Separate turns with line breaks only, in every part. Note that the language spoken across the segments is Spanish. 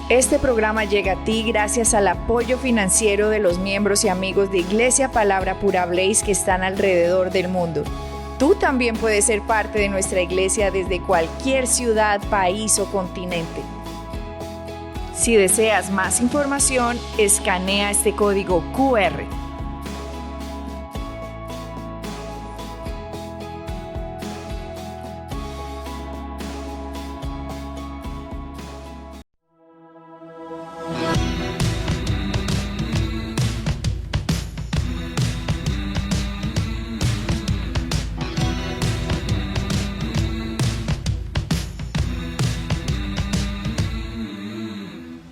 Este programa llega a ti gracias al apoyo financiero de los miembros y amigos de Iglesia Palabra Pura Blaze que están alrededor del mundo. Tú también puedes ser parte de nuestra iglesia desde cualquier ciudad, país o continente. Si deseas más información, escanea este código QR.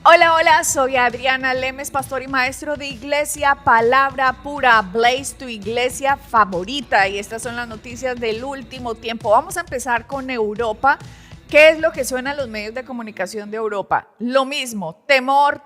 Hola, soy Adriana Lemes, pastor y maestro de Iglesia Palabra Pura Blaze, tu iglesia favorita. Y estas son las noticias del último tiempo. Vamos a empezar con Europa. ¿Qué es lo que suena en los medios de comunicación de Europa? Lo mismo, temor,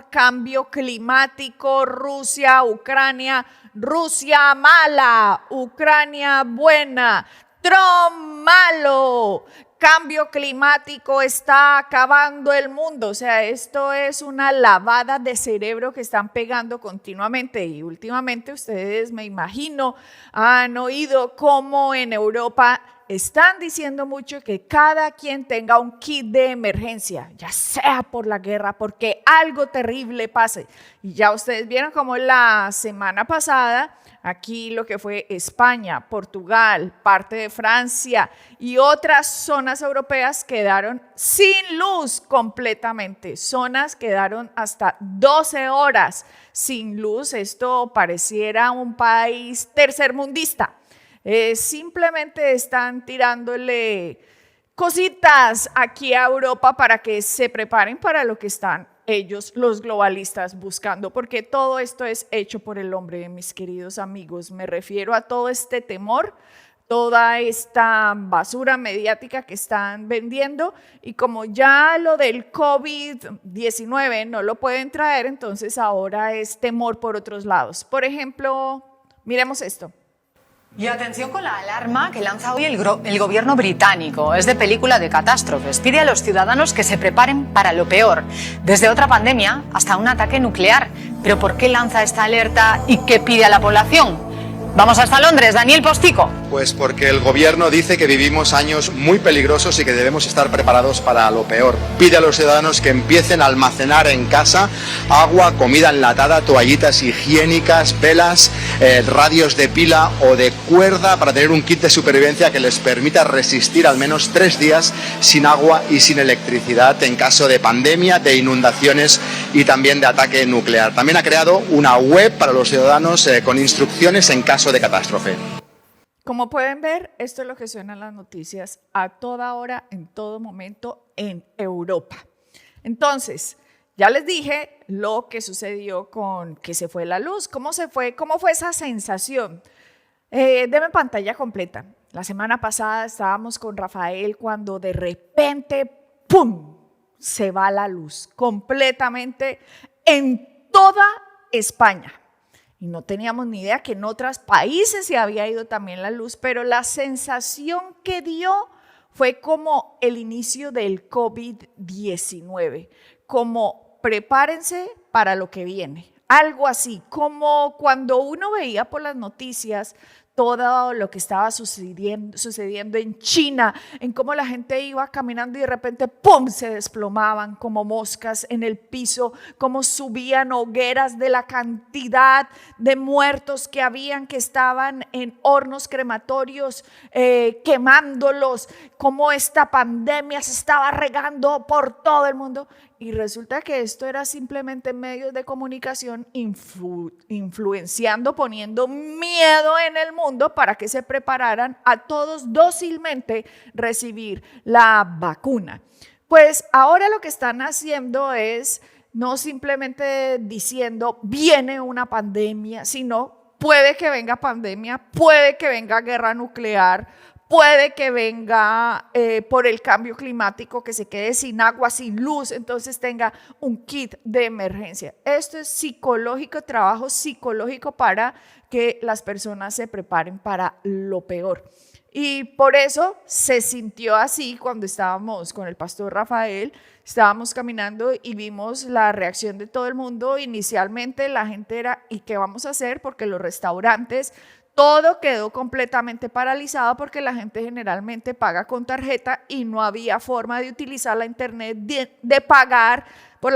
cambio climático, Rusia, Ucrania, Rusia mala, Ucrania buena, Trump malo. Cambio climático está acabando el mundo. O sea, esto es una lavada de cerebro que están pegando continuamente. Y últimamente ustedes, me imagino, han oído cómo en Europa están diciendo mucho que cada quien tenga un kit de emergencia, ya sea por la guerra, porque algo terrible pase. Y ya ustedes vieron cómo la semana pasada aquí lo que fue España, Portugal, parte de Francia y otras zonas europeas quedaron sin luz completamente. Zonas quedaron hasta 12 horas sin luz. Esto pareciera un país tercermundista. Simplemente están tirándole cositas aquí a Europa para que se preparen para lo que están ellos, los globalistas, buscando, porque todo esto es hecho por el hombre, mis queridos amigos. Me refiero a todo este temor, toda esta basura mediática que están vendiendo, y como ya lo del COVID-19 no lo pueden traer, entonces ahora es temor por otros lados. Por ejemplo, miremos esto.
Y atención con la alarma que lanza hoy el gobierno británico. Es de película de catástrofes. Pide a los ciudadanos que se preparen para lo peor, desde otra pandemia hasta un ataque nuclear. ¿Pero por qué lanza esta alerta y qué pide a la población? Vamos hasta Londres, Daniel Postico.
Pues porque el gobierno dice que vivimos años muy peligrosos y que debemos estar preparados para lo peor. Pide a los ciudadanos que empiecen a almacenar en casa agua, comida enlatada, toallitas higiénicas, velas, radios de pila o de cuerda para tener un kit de supervivencia que les permita resistir al menos 3 días sin agua y sin electricidad en caso de pandemia, de inundaciones y también de ataque nuclear. También ha creado una web para los ciudadanos con instrucciones en caso de catástrofe.
Como pueden ver, esto es lo que suenan las noticias a toda hora, en todo momento en Europa. Entonces, ya les dije lo que sucedió con que se fue la luz. ¿Cómo se fue? ¿Cómo fue esa sensación? Deme pantalla completa. La semana pasada estábamos con Rafael cuando de repente, ¡pum!, se va la luz completamente en toda España. Y no teníamos ni idea que en otros países se había ido también la luz, pero la sensación que dio fue como el inicio del COVID-19, como prepárense para lo que viene, algo así, como cuando uno veía por las noticias todo lo que estaba sucediendo en China, en cómo la gente iba caminando y de repente ¡pum!, se desplomaban como moscas en el piso, cómo subían hogueras de la cantidad de muertos que habían, que estaban en hornos crematorios quemándolos, cómo esta pandemia se estaba regando por todo el mundo. Y resulta que esto era simplemente medios de comunicación influenciando, poniendo miedo en el mundo para que se prepararan a todos dócilmente recibir la vacuna. Pues ahora lo que están haciendo es no simplemente diciendo viene una pandemia, sino puede que venga pandemia, puede que venga guerra nuclear, puede que venga por el cambio climático, que se quede sin agua, sin luz, entonces tenga un kit de emergencia. Esto es psicológico, trabajo psicológico para que las personas se preparen para lo peor. Y por eso se sintió así cuando estábamos con el pastor Rafael, estábamos caminando y vimos la reacción de todo el mundo. Inicialmente la gente era, ¿y qué vamos a hacer? Porque los restaurantes, todo quedó completamente paralizado porque la gente generalmente paga con tarjeta y no había forma de utilizar la internet, de pagar. Por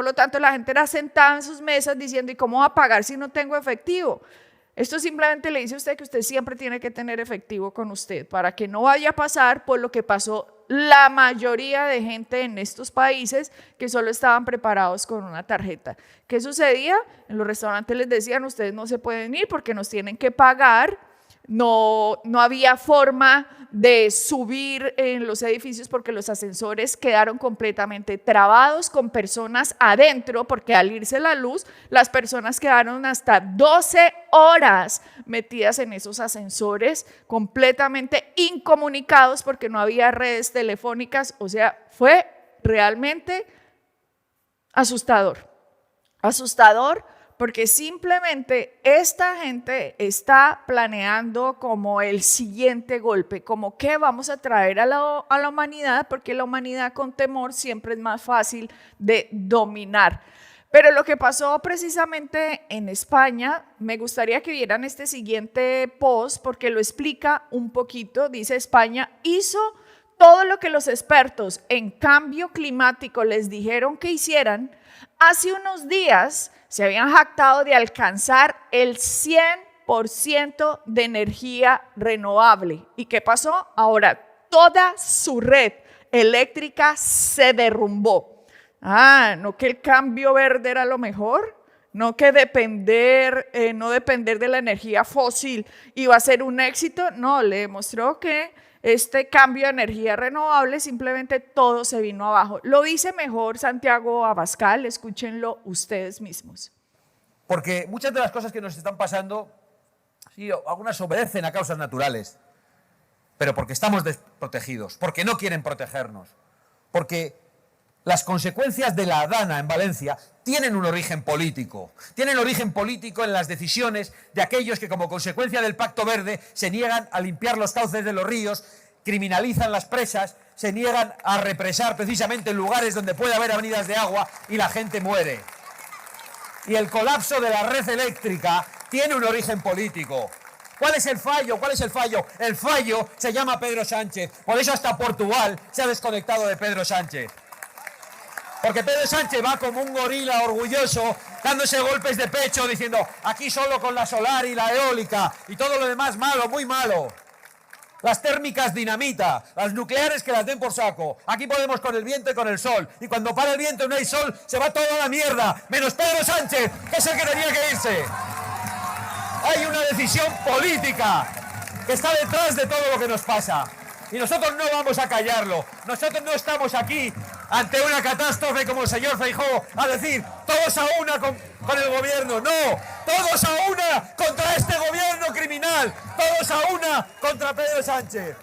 lo tanto, la gente era sentada en sus mesas diciendo, ¿y cómo va a pagar si no tengo efectivo? Esto simplemente le dice a usted que usted siempre tiene que tener efectivo con usted para que no vaya a pasar por lo que pasó la mayoría de gente en estos países que solo estaban preparados con una tarjeta. ¿Qué sucedía? En los restaurantes les decían, ustedes no se pueden ir porque nos tienen que pagar. No había forma de subir en los edificios porque los ascensores quedaron completamente trabados con personas adentro, porque al irse la luz, las personas quedaron hasta 12 horas metidas en esos ascensores, completamente incomunicados porque no había redes telefónicas. O sea, fue realmente asustador. Asustador porque simplemente esta gente está planeando como el siguiente golpe, como qué vamos a traer a la humanidad, porque la humanidad con temor siempre es más fácil de dominar. Pero lo que pasó precisamente en España, me gustaría que vieran este siguiente post porque lo explica un poquito. Dice: España hizo todo lo que los expertos en cambio climático les dijeron que hicieran. Hace unos días se habían jactado de alcanzar el 100% de energía renovable. ¿Y qué pasó? Ahora toda su red eléctrica se derrumbó. No que el cambio verde era lo mejor, no que no depender de la energía fósil iba a ser un éxito. No, le demostró que este cambio de energía renovable simplemente todo se vino abajo. Lo dice mejor Santiago Abascal, escúchenlo ustedes mismos.
Porque muchas de las cosas que nos están pasando, sí, algunas obedecen a causas naturales, pero porque estamos desprotegidos, porque no quieren protegernos, porque las consecuencias de la Dana en Valencia tienen un origen político. Tienen origen político en las decisiones de aquellos que como consecuencia del Pacto Verde se niegan a limpiar los cauces de los ríos, criminalizan las presas, se niegan a represar precisamente en lugares donde puede haber avenidas de agua y la gente muere. Y el colapso de la red eléctrica tiene un origen político. ¿Cuál es el fallo? ¿Cuál es el fallo? El fallo se llama Pedro Sánchez. Por eso hasta Portugal se ha desconectado de Pedro Sánchez. Porque Pedro Sánchez va como un gorila orgulloso, dándose golpes de pecho, diciendo aquí solo con la solar y la eólica y todo lo demás malo, muy malo. Las térmicas dinamita, las nucleares que las den por saco. Aquí podemos con el viento y con el sol. Y cuando para el viento y no hay sol, se va toda la mierda, menos Pedro Sánchez, que es el que tenía que irse. Hay una decisión política que está detrás de todo lo que nos pasa. Y nosotros no vamos a callarlo. Nosotros no estamos aquí ante una catástrofe como el señor Feijóo a decir todos a una con el gobierno. No, todos a una contra este gobierno criminal. Todos a una contra Pedro Sánchez.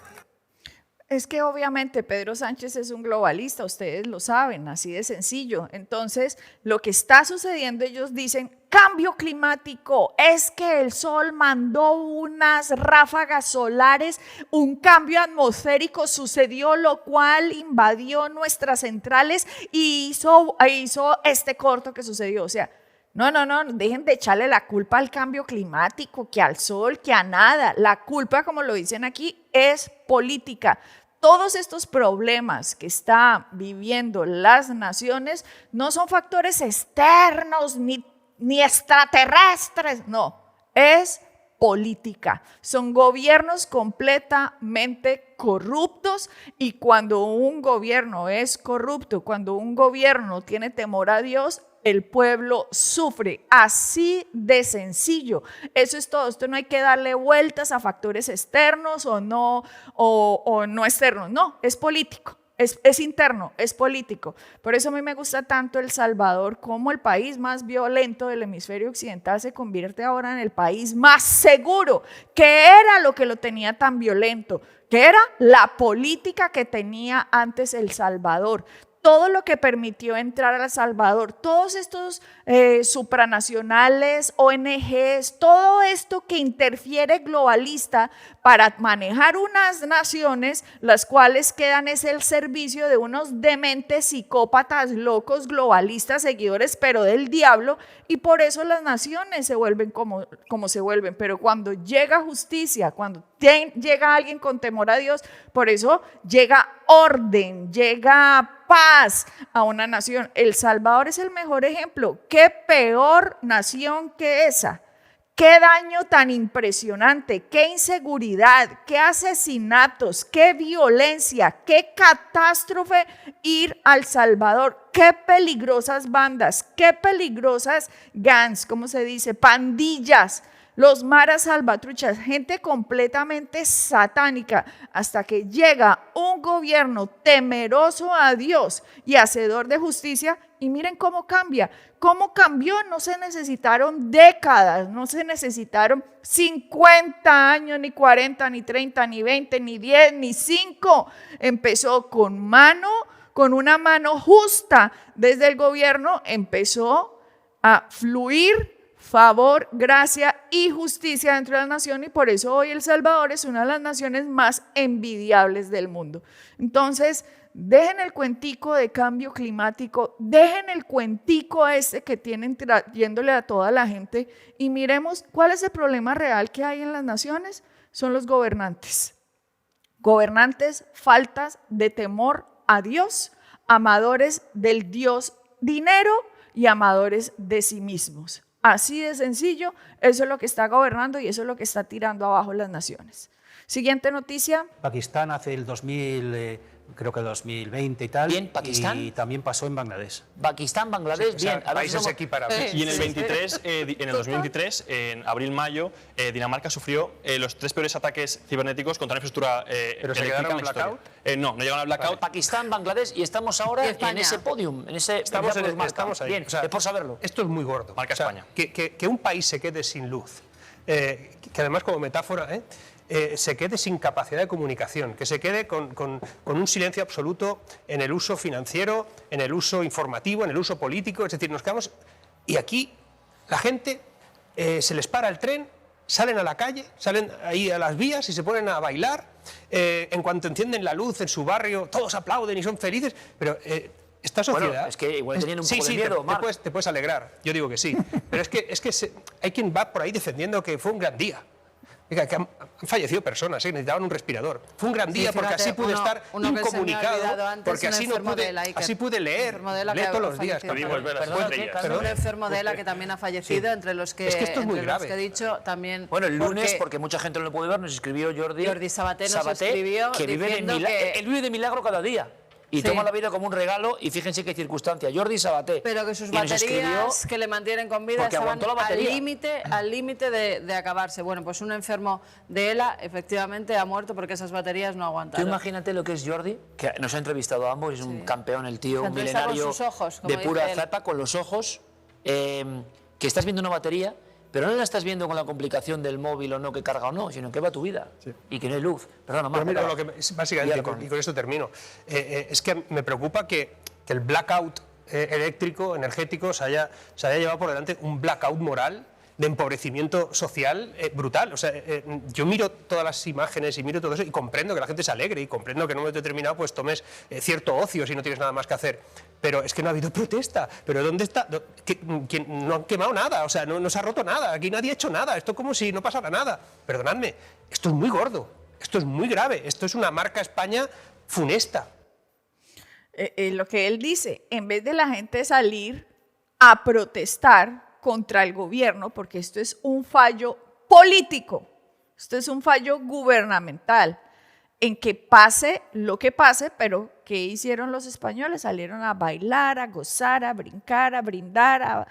Es que obviamente Pedro Sánchez es un globalista, ustedes lo saben, así de sencillo. Entonces, lo que está sucediendo, ellos dicen, cambio climático, es que el sol mandó unas ráfagas solares, un cambio atmosférico sucedió, lo cual invadió nuestras centrales y hizo este corto que sucedió. O sea, no, dejen de echarle la culpa al cambio climático, que al sol, que a nada. La culpa, como lo dicen aquí, es política. Todos estos problemas que están viviendo las naciones no son factores externos ni extraterrestres, no, es política. Son gobiernos completamente corruptos y cuando un gobierno es corrupto, cuando un gobierno tiene temor a Dios, el pueblo sufre, así de sencillo. Eso es todo. Esto no hay que darle vueltas a factores externos o no externos. No, es político, es interno, es político. Por eso a mí me gusta tanto El Salvador, como el país más violento del hemisferio occidental se convierte ahora en el país más seguro. ¿Qué era lo que lo tenía tan violento? ¿Qué era? La política que tenía antes El Salvador. todo lo que permitió entrar a El Salvador, todos estos supranacionales, ONGs, todo esto que interfiere globalista para manejar unas naciones, las cuales quedan es el servicio de unos dementes psicópatas, locos, globalistas, seguidores, pero del diablo, y por eso las naciones se vuelven como se vuelven. Pero cuando llega justicia, cuando llega alguien con temor a Dios, por eso llega orden, llega paz a una nación. El Salvador es el mejor ejemplo. ¿Qué peor nación que esa? Qué daño tan impresionante, qué inseguridad, qué asesinatos, qué violencia, qué catástrofe ir a El Salvador, qué peligrosas bandas, qué peligrosas gangs, ¿cómo se dice? Pandillas, los maras salvatruchas, gente completamente satánica, hasta que llega un gobierno temeroso a Dios y hacedor de justicia. Y miren cómo cambia, cómo cambió. No se necesitaron décadas, no se necesitaron 50 años, ni 40, ni 30, ni 20, ni 10, ni 5. Empezó con una mano justa desde el gobierno, empezó a fluir favor, gracia y justicia dentro de la nación, y por eso hoy El Salvador es una de las naciones más envidiables del mundo. Entonces, dejen el cuentico de cambio climático, dejen el cuentico que tienen trayéndole a toda la gente y miremos cuál es el problema real que hay en las naciones. Son los gobernantes. Gobernantes faltas de temor a Dios, amadores del Dios dinero y amadores de sí mismos. Así de sencillo, eso es lo que está gobernando y eso es lo que está tirando abajo las naciones. Siguiente noticia.
Pakistán hace el 2000, creo que el 2020 y tal.
Bien, Pakistán.
Y también pasó en Bangladesh.
Pakistán, Bangladesh,
Sí, o sea,
bien. A ver
países
si
equiparables.
Y en el 23, en el 2023, en abril-mayo, Dinamarca sufrió los 3 peores ataques cibernéticos contra una infraestructura
¿Pero se
eléctrica
quedaron
en la historia. No llegaron al blackout.
Pakistán, Bangladesh, y estamos ahora en ese podium, en ese...
Estamos ahí.
Bien,
O sea,
es por saberlo.
Esto es muy gordo.
Marca España.
Que un país se quede sin luz, que además como metáfora, se quede sin capacidad de comunicación, que se quede con un silencio absoluto en el uso financiero, en el uso informativo, en el uso político, es decir, nos quedamos... Y aquí la gente se les para el tren, salen a la calle, salen ahí a las vías y se ponen a bailar, en cuanto encienden la luz en su barrio, todos aplauden y son felices, pero... esta sociedad...
Bueno, es que igual tenían un poco de miedo, Marc.
te puedes alegrar, yo digo que sí, pero es que hay quien va por ahí defendiendo que fue un gran día. Oiga, que han fallecido personas, necesitaban un respirador. Fue un gran día porque así pude estar incomunicado, porque así pude leer todos los días.
Un enfermo de ELA que también ha fallecido, entre los que,
es que esto es muy grave.
que he dicho también.
Bueno, el lunes, porque mucha gente no lo puede ver, nos escribió Jordi
Sabaté nos escribió
que vive él vive de milagro cada día. Y toma la vida como un regalo, y fíjense qué circunstancia. Jordi Sabaté.
Pero que sus baterías que le mantienen con vida estaban al límite de acabarse. Bueno, pues un enfermo de ELA efectivamente ha muerto porque esas baterías no aguantaron.
Tú imagínate lo que es Jordi, que nos ha entrevistado a ambos, es un campeón, el tío, un milenario
de
pura zapa, con los ojos, que estás viendo una batería, pero no la estás viendo con la complicación del móvil o no, que carga o no, sino que va tu vida y que no hay luz. Perdona,
Pero mira, básicamente, y con esto termino, es que me preocupa que el blackout eléctrico, energético, se haya llevado por delante un blackout moral de empobrecimiento social brutal. O sea, yo miro todas las imágenes y miro todo eso y comprendo que la gente se alegre y comprendo que en un momento determinado pues tomes cierto ocio si no tienes nada más que hacer. Pero es que no ha habido protesta. ¿Pero dónde está? No han quemado nada, o sea, no se ha roto nada, aquí nadie ha hecho nada, esto como si no pasara nada. Perdonadme, esto es muy gordo, esto es muy grave, esto es una marca España funesta.
Lo que él dice, en vez de la gente salir a protestar contra el gobierno, porque esto es un fallo político, esto es un fallo gubernamental, en que pase lo que pase, pero ¿qué hicieron los españoles? Salieron a bailar, a gozar, a brincar, a brindar,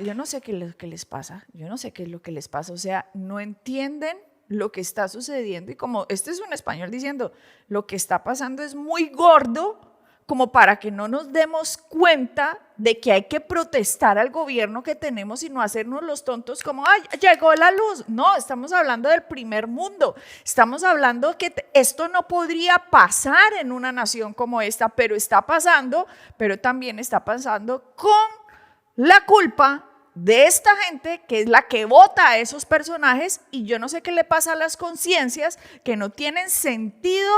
yo no sé qué les pasa, yo no sé qué es lo que les pasa, o sea, no entienden lo que está sucediendo, y como este es un español diciendo, lo que está pasando es muy gordo como para que no nos demos cuenta de que hay que protestar al gobierno que tenemos y no hacernos los tontos como, ¡ay, llegó la luz! No, estamos hablando del primer mundo. Estamos hablando que esto no podría pasar en una nación como esta, pero está pasando, pero también está pasando con la culpa de esta gente que es la que vota a esos personajes, y yo no sé qué le pasa a las conciencias que no tienen sentido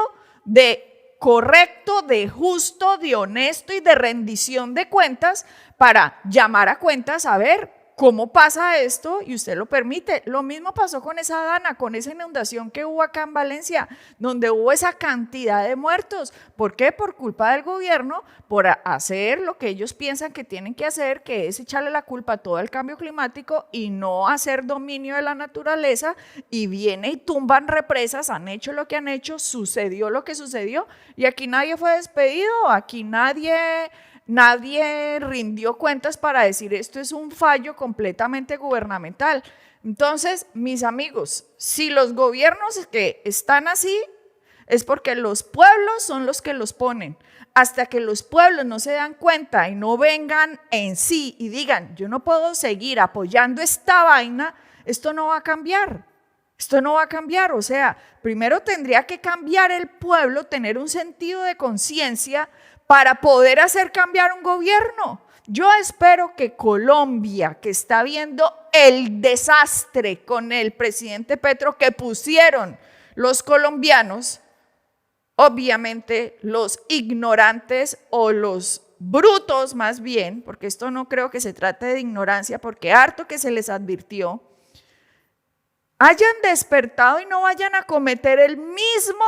de correcto, de justo, de honesto y de rendición de cuentas para llamar a cuentas a ver cómo pasa esto y usted lo permite. Lo mismo pasó con esa Dana, con esa inundación que hubo acá en Valencia, donde hubo esa cantidad de muertos. ¿Por qué? Por culpa del gobierno, por hacer lo que ellos piensan que tienen que hacer, que es echarle la culpa a todo el cambio climático y no hacer dominio de la naturaleza, y viene y tumban represas, han hecho lo que han hecho, sucedió lo que sucedió, y aquí nadie fue despedido, aquí nadie rindió cuentas para decir esto es un fallo completamente gubernamental. Entonces, mis amigos, si los gobiernos que están así, es porque los pueblos son los que los ponen. Hasta que los pueblos no se dan cuenta y no vengan en sí y digan, yo no puedo seguir apoyando esta vaina, esto no va a cambiar. Esto no va a cambiar. O sea, primero tendría que cambiar el pueblo, tener un sentido de conciencia para poder hacer cambiar un gobierno. Yo espero que Colombia, que está viendo el desastre con el presidente Petro que pusieron los colombianos, obviamente los ignorantes o los brutos más bien, porque esto no creo que se trate de ignorancia, porque harto que se les advirtió, hayan despertado y no vayan a cometer el mismo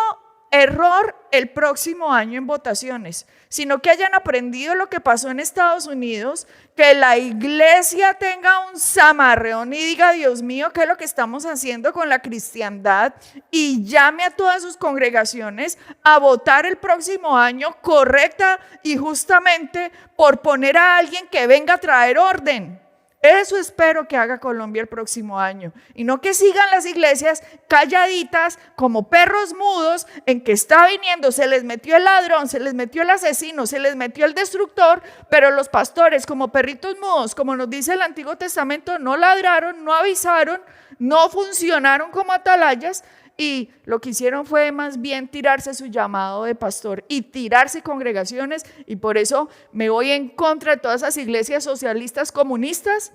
error el próximo año en votaciones, sino que hayan aprendido lo que pasó en Estados Unidos, que la iglesia tenga un zamarreón y diga, Dios mío, ¿qué es lo que estamos haciendo con la cristiandad? Y llame a todas sus congregaciones a votar el próximo año correcta y justamente por poner a alguien que venga a traer orden. Eso espero que haga Colombia el próximo año, y no que sigan las iglesias calladitas como perros mudos en que está viniendo, se les metió el ladrón, se les metió el asesino, se les metió el destructor, pero los pastores como perritos mudos, como nos dice el Antiguo Testamento, no ladraron, no avisaron, no funcionaron como atalayas, y lo que hicieron fue más bien tirarse su llamado de pastor y tirarse congregaciones, y por eso me voy en contra de todas esas iglesias socialistas comunistas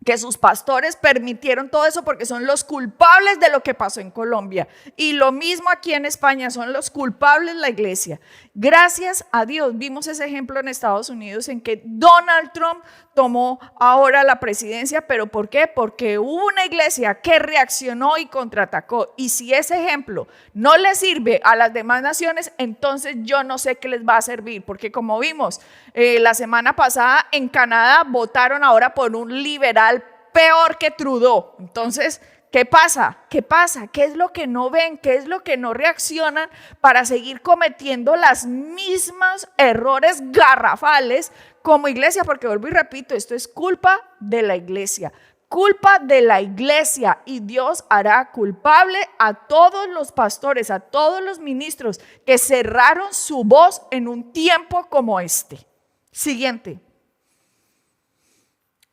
que sus pastores permitieron todo eso, porque son los culpables de lo que pasó en Colombia, y lo mismo aquí en España, son los culpables la iglesia. Gracias a Dios vimos ese ejemplo en Estados Unidos en que Donald Trump tomó ahora la presidencia, pero ¿por qué? Porque hubo una iglesia que reaccionó y contraatacó, y si ese ejemplo no le sirve a las demás naciones, entonces yo no sé qué les va a servir, porque como vimos la semana pasada en Canadá votaron ahora por un liberal peor que Trudeau. Entonces, ¿qué pasa? ¿Qué pasa? ¿Qué es lo que no ven? ¿Qué es lo que no reaccionan para seguir cometiendo las mismas errores garrafales como iglesia? Porque vuelvo y repito, esto es culpa de la iglesia. Culpa de la iglesia, y Dios hará culpable a todos los pastores, a todos los ministros que cerraron su voz en un tiempo como este. Siguiente.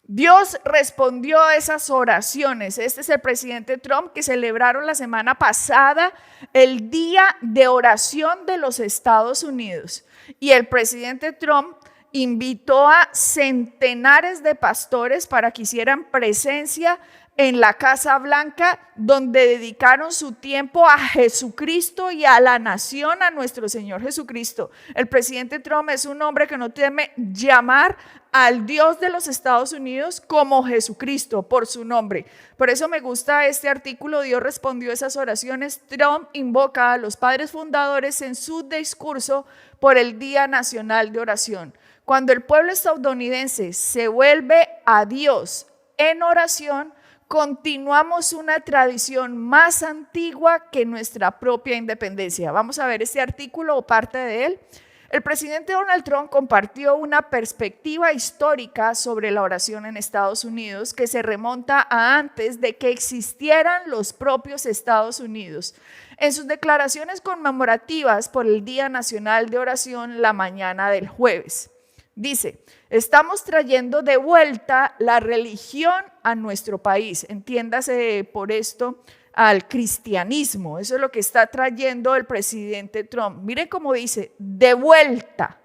Dios respondió a esas oraciones. Este es el presidente Trump, que celebraron la semana pasada el Día de Oración de los Estados Unidos. Y el presidente Trump invitó a centenares de pastores para que hicieran presencia en la Casa Blanca, donde dedicaron su tiempo a Jesucristo y a la nación, a nuestro Señor Jesucristo. El presidente Trump es un hombre que no teme llamar al Dios de los Estados Unidos como Jesucristo, por su nombre. Por eso me gusta este artículo. Dios respondió a esas oraciones. Trump invoca a los padres fundadores en su discurso por el Día Nacional de Oración. Cuando el pueblo estadounidense se vuelve a Dios en oración, continuamos una tradición más antigua que nuestra propia independencia. Vamos a ver este artículo o parte de él. El presidente Donald Trump compartió una perspectiva histórica sobre la oración en Estados Unidos que se remonta a antes de que existieran los propios Estados Unidos. En sus declaraciones conmemorativas por el Día Nacional de Oración la mañana del jueves, dice: estamos trayendo de vuelta la religión a nuestro país. Entiéndase por esto al cristianismo. Eso es lo que está trayendo el presidente Trump. Mire cómo dice, de vuelta.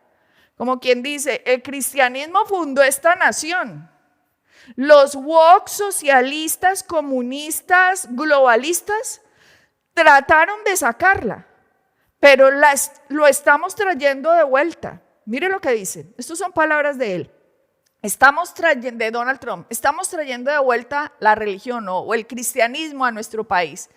Como quien dice, el cristianismo fundó esta nación. Los woke socialistas, comunistas, globalistas trataron de sacarla, pero lo estamos trayendo de vuelta. Mire lo que dice. Estas son palabras de él. De Donald Trump, estamos trayendo de vuelta la religión o el cristianismo a nuestro país.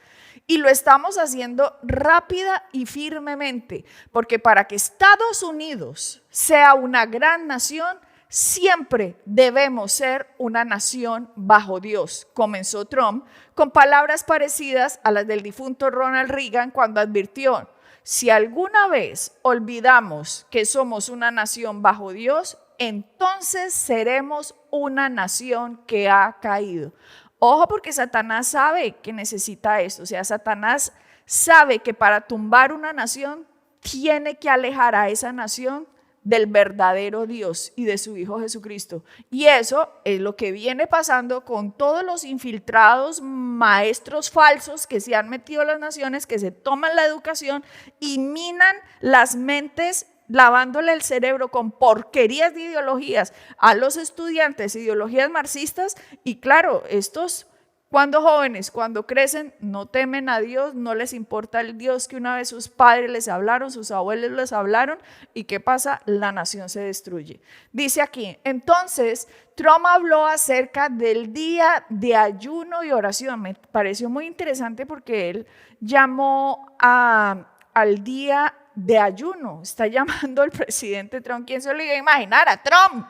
Y lo estamos haciendo rápida y firmemente, porque para que Estados Unidos sea una gran nación, siempre debemos ser una nación bajo Dios. Comenzó Trump con palabras parecidas a las del difunto Ronald Reagan cuando advirtió: si alguna vez olvidamos que somos una nación bajo Dios, entonces seremos una nación que ha caído. Ojo, porque Satanás sabe que necesita esto. O sea, Satanás sabe que para tumbar una nación tiene que alejar a esa nación del verdadero Dios y de su Hijo Jesucristo. Y eso es lo que viene pasando con todos los infiltrados, maestros falsos que se han metido a las naciones, que se toman la educación y minan las mentes, lavándole el cerebro con porquerías de ideologías a los estudiantes, ideologías marxistas. Y claro, estos, cuando jóvenes, cuando crecen, no temen a Dios, no les importa el Dios que una vez sus padres les hablaron, sus abuelos les hablaron. ¿Y qué pasa? La nación se destruye. Dice aquí, entonces Trump habló acerca del día de ayuno y oración. Me pareció muy interesante porque él llamó al día de ayuno. Está llamando el presidente Trump. ¿Quién se lo iba a imaginar? A Trump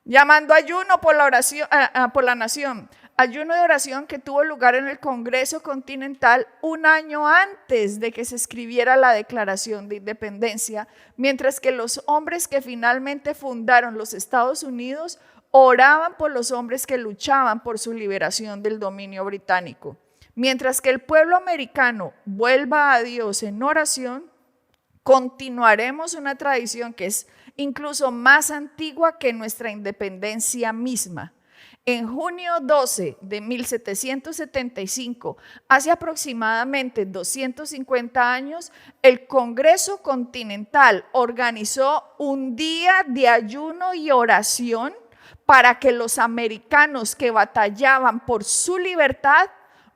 llamando ayuno por la oración, por la nación. Ayuno de oración que tuvo lugar en el Congreso Continental un año antes de que se escribiera la Declaración de Independencia, mientras que los hombres que finalmente fundaron los Estados Unidos oraban por los hombres que luchaban por su liberación del dominio británico. Mientras que el pueblo americano vuelva a Dios en oración, continuaremos una tradición que es incluso más antigua que nuestra independencia misma. En junio 12 de 1775, hace aproximadamente 250 años, el Congreso Continental organizó un día de ayuno y oración para que los americanos que batallaban por su libertad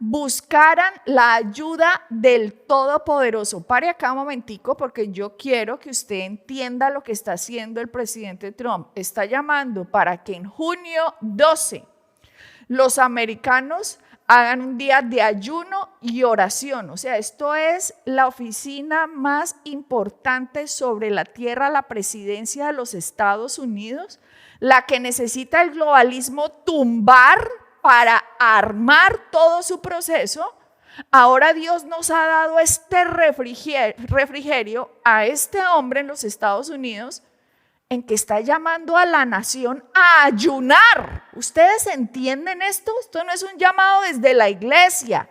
buscaran la ayuda del Todopoderoso. Pare acá un momentico, porque yo quiero que usted entienda lo que está haciendo el presidente Trump. Está llamando para que en junio 12 los americanos hagan un día de ayuno y oración. O sea, esto es la oficina más importante sobre la tierra, la presidencia de los Estados Unidos, la que necesita el globalismo tumbar para armar todo su proceso. Ahora Dios nos ha dado este refrigerio a este hombre en los Estados Unidos, en que está llamando a la nación a ayunar. ¿Ustedes entienden esto? Esto no es un llamado desde la iglesia.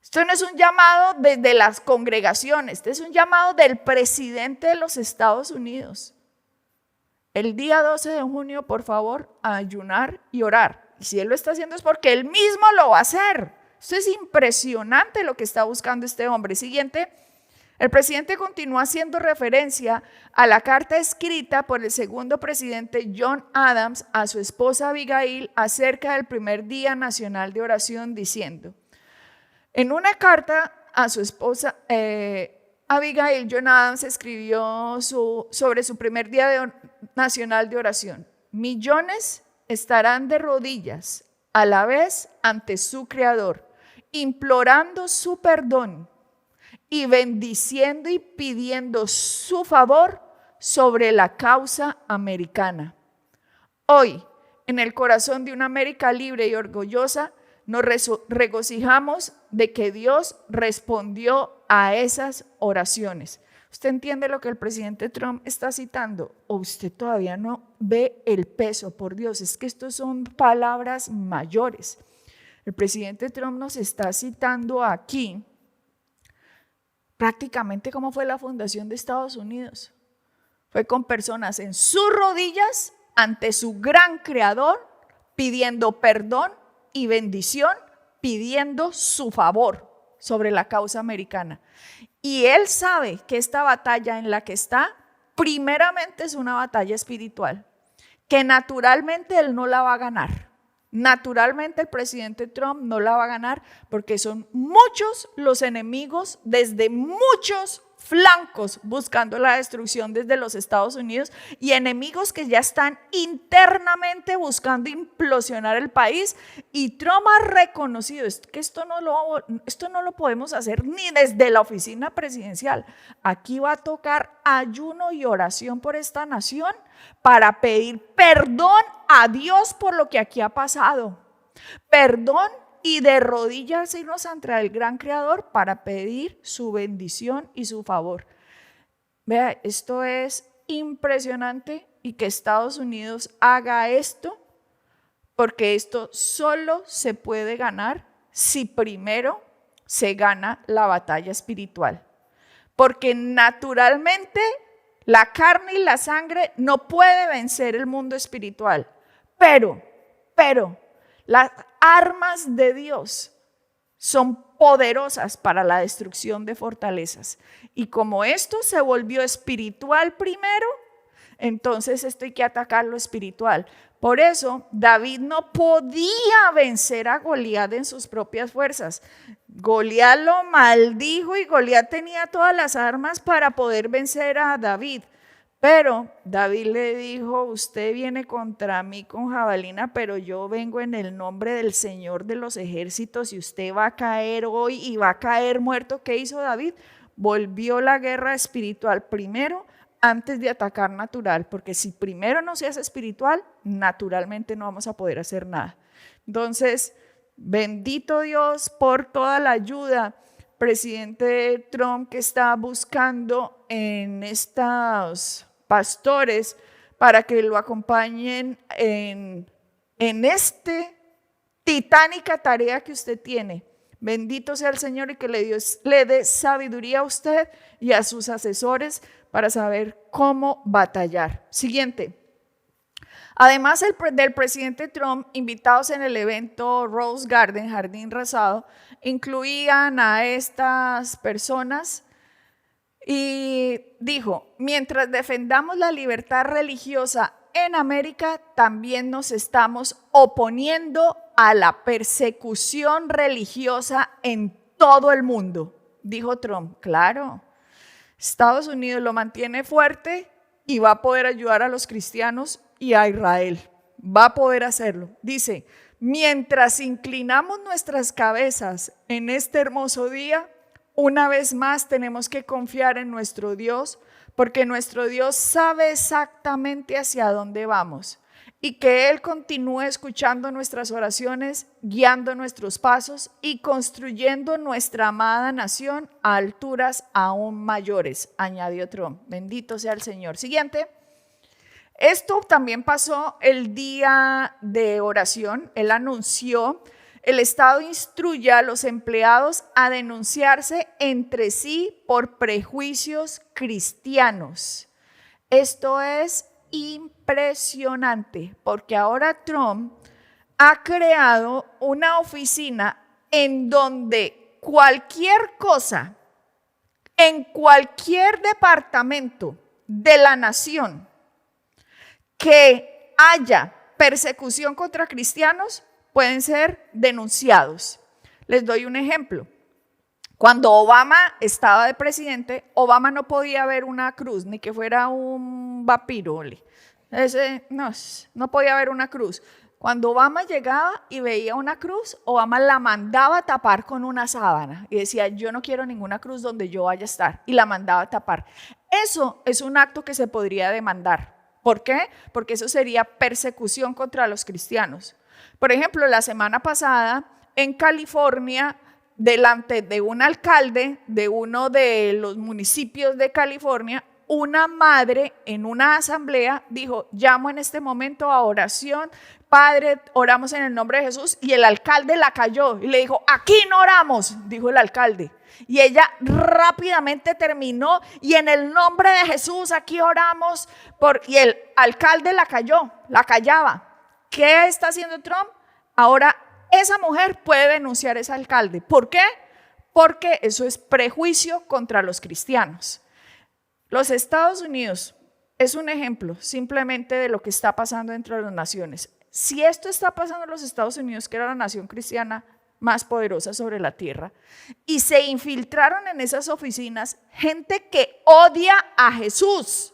Esto no es un llamado desde las congregaciones. Este es un llamado del presidente de los Estados Unidos. El día 12 de junio, por favor, a ayunar y orar. Y si él lo está haciendo es porque él mismo lo va a hacer. Esto es impresionante lo que está buscando este hombre. Siguiente, el presidente continúa haciendo referencia a la carta escrita por el segundo presidente John Adams a su esposa Abigail acerca del primer Día Nacional de Oración, diciendo: en una carta a su esposa Abigail, John Adams escribió sobre su primer Día Nacional de Oración: millones estarán de rodillas a la vez ante su Creador, implorando su perdón y bendiciendo y pidiendo su favor sobre la causa americana. Hoy, en el corazón de una América libre y orgullosa, nos regocijamos de que Dios respondió a esas oraciones. ¿Usted entiende lo que el presidente Trump está citando? ¿O usted todavía no ve el peso? Por Dios, es que estos son palabras mayores. El presidente Trump nos está citando aquí prácticamente cómo fue la fundación de Estados Unidos. Fue con personas en sus rodillas ante su gran creador, pidiendo perdón y bendición, pidiendo su favor sobre la causa americana. Y él sabe que esta batalla en la que está, primeramente es una batalla espiritual, que naturalmente él no la va a ganar. Naturalmente el presidente Trump no la va a ganar porque son muchos los enemigos desde muchos flancos buscando la destrucción desde los Estados Unidos y enemigos que ya están internamente buscando implosionar el país, y Trump ha reconocido que esto no lo podemos hacer ni desde la oficina presidencial. Aquí va a tocar ayuno y oración por esta nación para pedir perdón a Dios por lo que aquí ha pasado. Perdón y de rodillas irnos ante el gran creador para pedir su bendición y su favor. Vea, esto es impresionante, y que Estados Unidos haga esto, porque esto solo se puede ganar si primero se gana la batalla espiritual. Porque naturalmente la carne y la sangre no puede vencer el mundo espiritual, pero las armas de Dios son poderosas para la destrucción de fortalezas. Y como esto se volvió espiritual primero, entonces esto hay que atacar lo espiritual. Por eso David no podía vencer a Goliat en sus propias fuerzas. Goliat lo maldijo y Goliat tenía todas las armas para poder vencer a David. Pero David le dijo: usted viene contra mí con jabalina, pero yo vengo en el nombre del Señor de los ejércitos y usted va a caer hoy y va a caer muerto. ¿Qué hizo David? Volvió la guerra espiritual primero antes de atacar natural, porque si primero no se hace espiritual, naturalmente no vamos a poder hacer nada. Entonces, bendito Dios por toda la ayuda. Presidente Trump, que está buscando en estos pastores para que lo acompañen en esta titánica tarea que usted tiene. Bendito sea el Señor, y que le dé sabiduría a usted y a sus asesores para saber cómo batallar. Siguiente. Además del presidente Trump, invitados en el evento Rose Garden, Jardín Rosado, incluían a estas personas, y dijo: mientras defendamos la libertad religiosa en América, también nos estamos oponiendo a la persecución religiosa en todo el mundo. Dijo Trump. Claro, Estados Unidos lo mantiene fuerte y va a poder ayudar a los cristianos y a Israel. Va a poder hacerlo. Dice: mientras inclinamos nuestras cabezas en este hermoso día, una vez más tenemos que confiar en nuestro Dios, porque nuestro Dios sabe exactamente hacia dónde vamos, y que Él continúe escuchando nuestras oraciones, guiando nuestros pasos y construyendo nuestra amada nación a alturas aún mayores, añadió Trump. Bendito sea el Señor. Siguiente. Esto también pasó el día de oración. Él anunció: el Estado instruye a los empleados a denunciarse entre sí por prejuicios cristianos. Esto es impresionante, porque ahora Trump ha creado una oficina en donde cualquier cosa, en cualquier departamento de la nación que haya persecución contra cristianos, pueden ser denunciados. Les doy un ejemplo. Cuando Obama estaba de presidente, Obama no podía ver una cruz, ni que fuera un vampiro. No podía ver una cruz. Cuando Obama llegaba y veía una cruz, Obama la mandaba a tapar con una sábana y decía: yo no quiero ninguna cruz donde yo vaya a estar, y la mandaba a tapar. Eso es un acto que se podría demandar. ¿Por qué? Porque eso sería persecución contra los cristianos. Por ejemplo, la semana pasada en California delante de un alcalde de uno de los municipios de California, una madre en una asamblea dijo: llamo en este momento a oración, Padre, oramos en el nombre de Jesús, y el alcalde la cayó y le dijo: aquí no oramos, dijo el alcalde. Y ella rápidamente terminó: y en el nombre de Jesús aquí oramos, y el alcalde la cayó, la callaba. ¿Qué está haciendo Trump? Ahora esa mujer puede denunciar a ese alcalde. ¿Por qué? Porque eso es prejuicio contra los cristianos. Los Estados Unidos es un ejemplo simplemente de lo que está pasando dentro de las naciones. Si esto está pasando en los Estados Unidos, que era la nación cristiana más poderosa sobre la tierra, y se infiltraron en esas oficinas gente que odia a Jesús,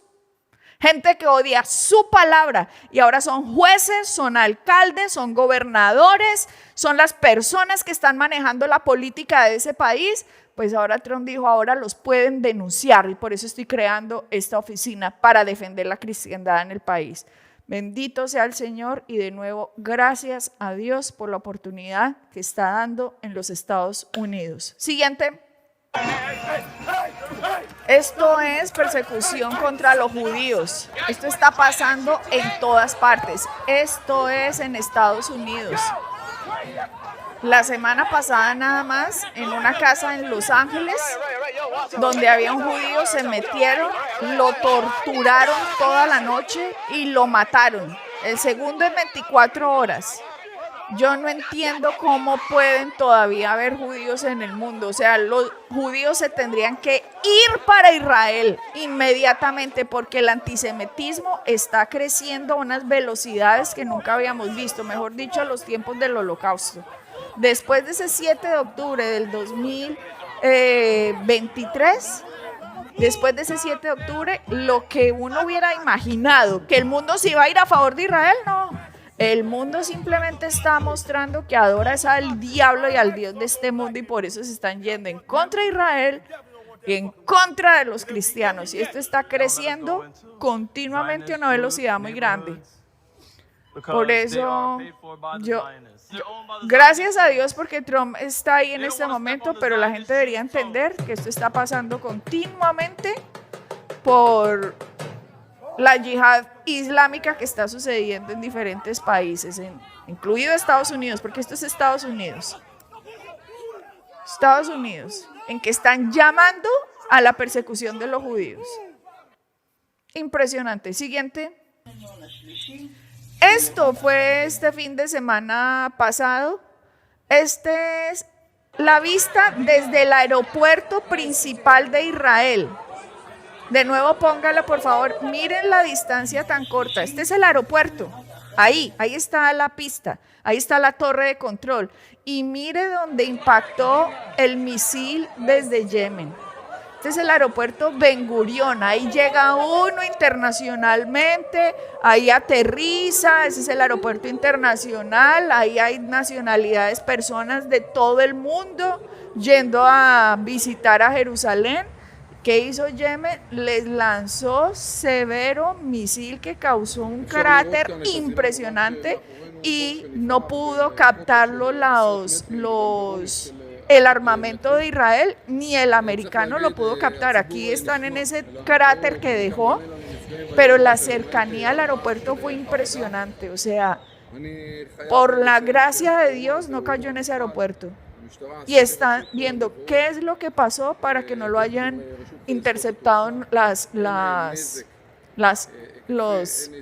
gente que odia su palabra, y ahora son jueces, son alcaldes, son gobernadores, son las personas que están manejando la política de ese país, pues ahora Trump dijo: ahora los pueden denunciar, y por eso estoy creando esta oficina para defender la cristiandad en el país. Bendito sea el Señor, y de nuevo gracias a Dios por la oportunidad que está dando en los Estados Unidos. Siguiente. Esto es persecución contra los judíos. Esto está pasando en todas partes. Esto es en Estados Unidos. La semana pasada nada más, en una casa en Los Ángeles, donde había un judío, se metieron, lo torturaron toda la noche y lo mataron. El segundo en 24 horas. Yo no entiendo cómo pueden todavía haber judíos en el mundo. O sea, los judíos se tendrían que ir para Israel inmediatamente, porque el antisemitismo está creciendo a unas velocidades que nunca habíamos visto, mejor dicho, a los tiempos del Holocausto. Después de ese 7 de octubre del 2023, después de ese 7 de octubre, lo que uno hubiera imaginado, que el mundo se iba a ir a favor de Israel, no. El mundo simplemente está mostrando que adora al diablo y al Dios de este mundo, y por eso se están yendo en contra de Israel y en contra de los cristianos. Y esto está creciendo continuamente a una velocidad muy grande. Por eso gracias a Dios porque Trump está ahí en este momento, pero la gente debería entender que esto está pasando continuamente por la yihad islámica que está sucediendo en diferentes países, incluido Estados Unidos, porque esto es Estados Unidos. Estados Unidos, en que están llamando a la persecución de los judíos. Impresionante. Siguiente. Esto fue este fin de semana pasado. Esta es la vista desde el aeropuerto principal de Israel. De nuevo, póngala por favor. Miren la distancia tan corta. Este es el aeropuerto. Ahí está la pista. Ahí está la torre de control. Y mire dónde impactó el misil desde Yemen. Este es el aeropuerto Ben Gurion. Ahí llega uno internacionalmente, ahí aterriza. Ese es el aeropuerto internacional. Ahí hay nacionalidades, personas de todo el mundo yendo a visitar a Jerusalén. ¿Qué hizo Yemen? Les lanzó severo misil que causó un cráter impresionante y no pudo captarlo el armamento de Israel, ni el americano lo pudo captar. Aquí están en ese cráter que dejó, pero la cercanía al aeropuerto fue impresionante. O sea, por la gracia de Dios no cayó en ese aeropuerto. Y están viendo qué es lo que pasó para que no lo hayan interceptado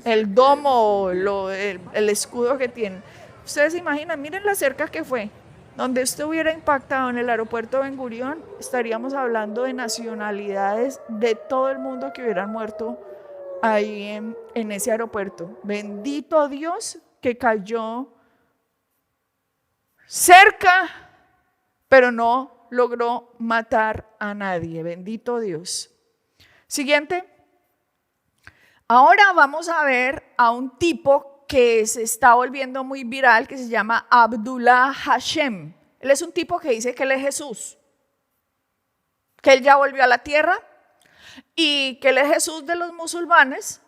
el domo, el escudo que tienen. Ustedes se imaginan, miren la cerca que fue. Donde esto hubiera impactado en el aeropuerto Ben Gurion, estaríamos hablando de nacionalidades de todo el mundo que hubieran muerto ahí en ese aeropuerto. Bendito Dios que cayó cerca, pero no logró matar a nadie. Bendito Dios. Siguiente. Ahora vamos a ver a un tipo que se está volviendo muy viral, que se llama Abdullah Hashem. Él es un tipo que dice que él es Jesús, que él ya volvió a la tierra y que él es Jesús de los musulmanes,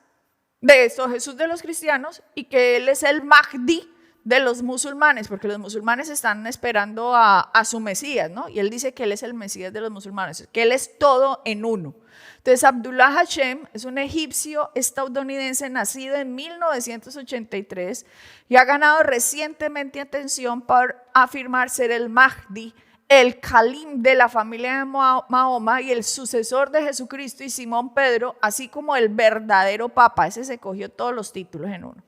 Jesús de los cristianos, y que él es el Mahdi de los musulmanes, porque los musulmanes están esperando a su Mesías, ¿no? Y él dice que él es el Mesías de los musulmanes, que él es todo en uno. Entonces, Abdullah Hashem es un egipcio estadounidense nacido en 1983 y ha ganado recientemente atención por afirmar ser el Mahdi, el Khalim de la familia de Mahoma y el sucesor de Jesucristo y Simón Pedro, así como el verdadero Papa. Ese se cogió todos los títulos en uno.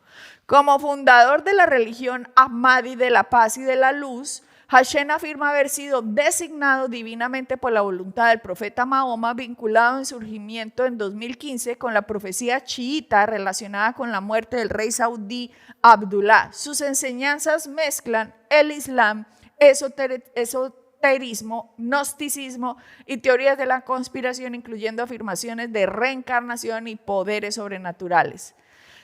Como fundador de la religión Ahmadi de la paz y de la luz, Hashem afirma haber sido designado divinamente por la voluntad del profeta Mahoma, vinculado en surgimiento en 2015 con la profecía chiita relacionada con la muerte del rey saudí Abdullah. Sus enseñanzas mezclan el Islam, esoterismo, gnosticismo y teorías de la conspiración, incluyendo afirmaciones de reencarnación y poderes sobrenaturales.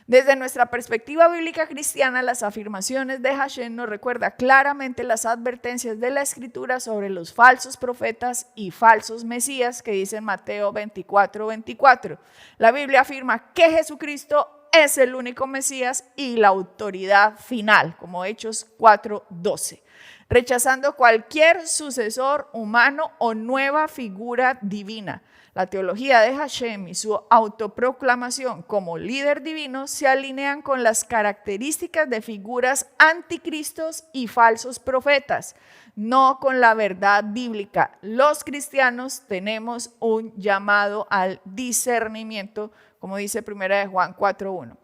Desde nuestra perspectiva bíblica cristiana, las afirmaciones de Hashem nos recuerdan claramente las advertencias de la Escritura sobre los falsos profetas y falsos mesías que dice en Mateo 24:24. La Biblia afirma que Jesucristo es el único Mesías y la autoridad final, como Hechos 4:12. Rechazando cualquier sucesor humano o nueva figura divina. La teología de Hashem y su autoproclamación como líder divino se alinean con las características de figuras anticristos y falsos profetas, no con la verdad bíblica. Los cristianos tenemos un llamado al discernimiento, como dice 1 Juan 4:1.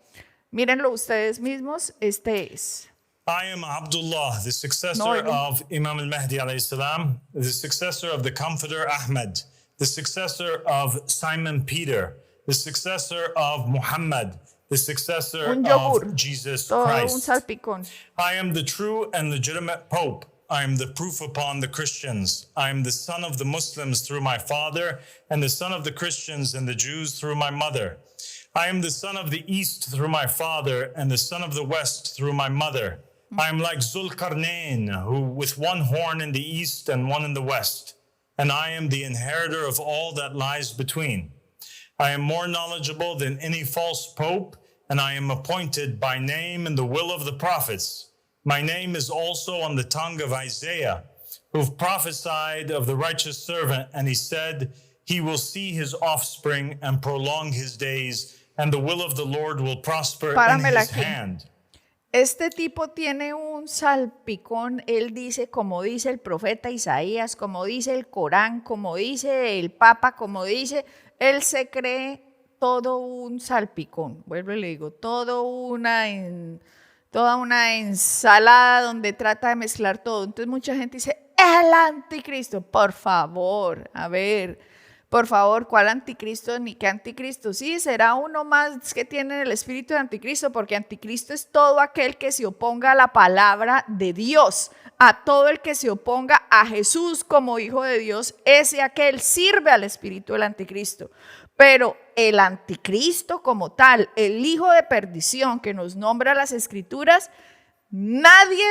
Mírenlo ustedes mismos, este es.
I am Abdullah, the successor of Imam al-Mahdi alayhi salam, the successor of the Comforter Ahmed, the successor of Simon Peter, the successor of Muhammad, the successor of Jesus Christ. I am the true and legitimate Pope. I am the proof upon the Christians. I am the son of the Muslims through my father, and the son of the Christians and the Jews through my mother. I am the son of the East through my father, and the son of the West through my mother. I am like Zulkarnain, who with one horn in the east and one in the west, and I am the inheritor of all that lies between. I am more knowledgeable than any false pope, and I am appointed by name in the will of the prophets. My name is also on the tongue of Isaiah, who prophesied of the righteous servant, and he said, he will see his offspring and prolong his days, and the will of the Lord will prosper in his hand.
Este tipo tiene un salpicón, él dice, como dice el profeta Isaías, como dice el Corán, como dice el Papa, como dice, él se cree todo un salpicón. Vuelvo y le digo, toda una ensalada donde trata de mezclar todo. Entonces mucha gente dice, el anticristo, por favor, a ver. Por favor, ¿cuál anticristo ni qué anticristo? Sí, será uno más que tiene el espíritu de anticristo, porque anticristo es todo aquel que se oponga a la palabra de Dios, a todo el que se oponga a Jesús como hijo de Dios, ese aquel sirve al espíritu del anticristo. Pero el anticristo como tal, el hijo de perdición que nos nombra las escrituras, nadie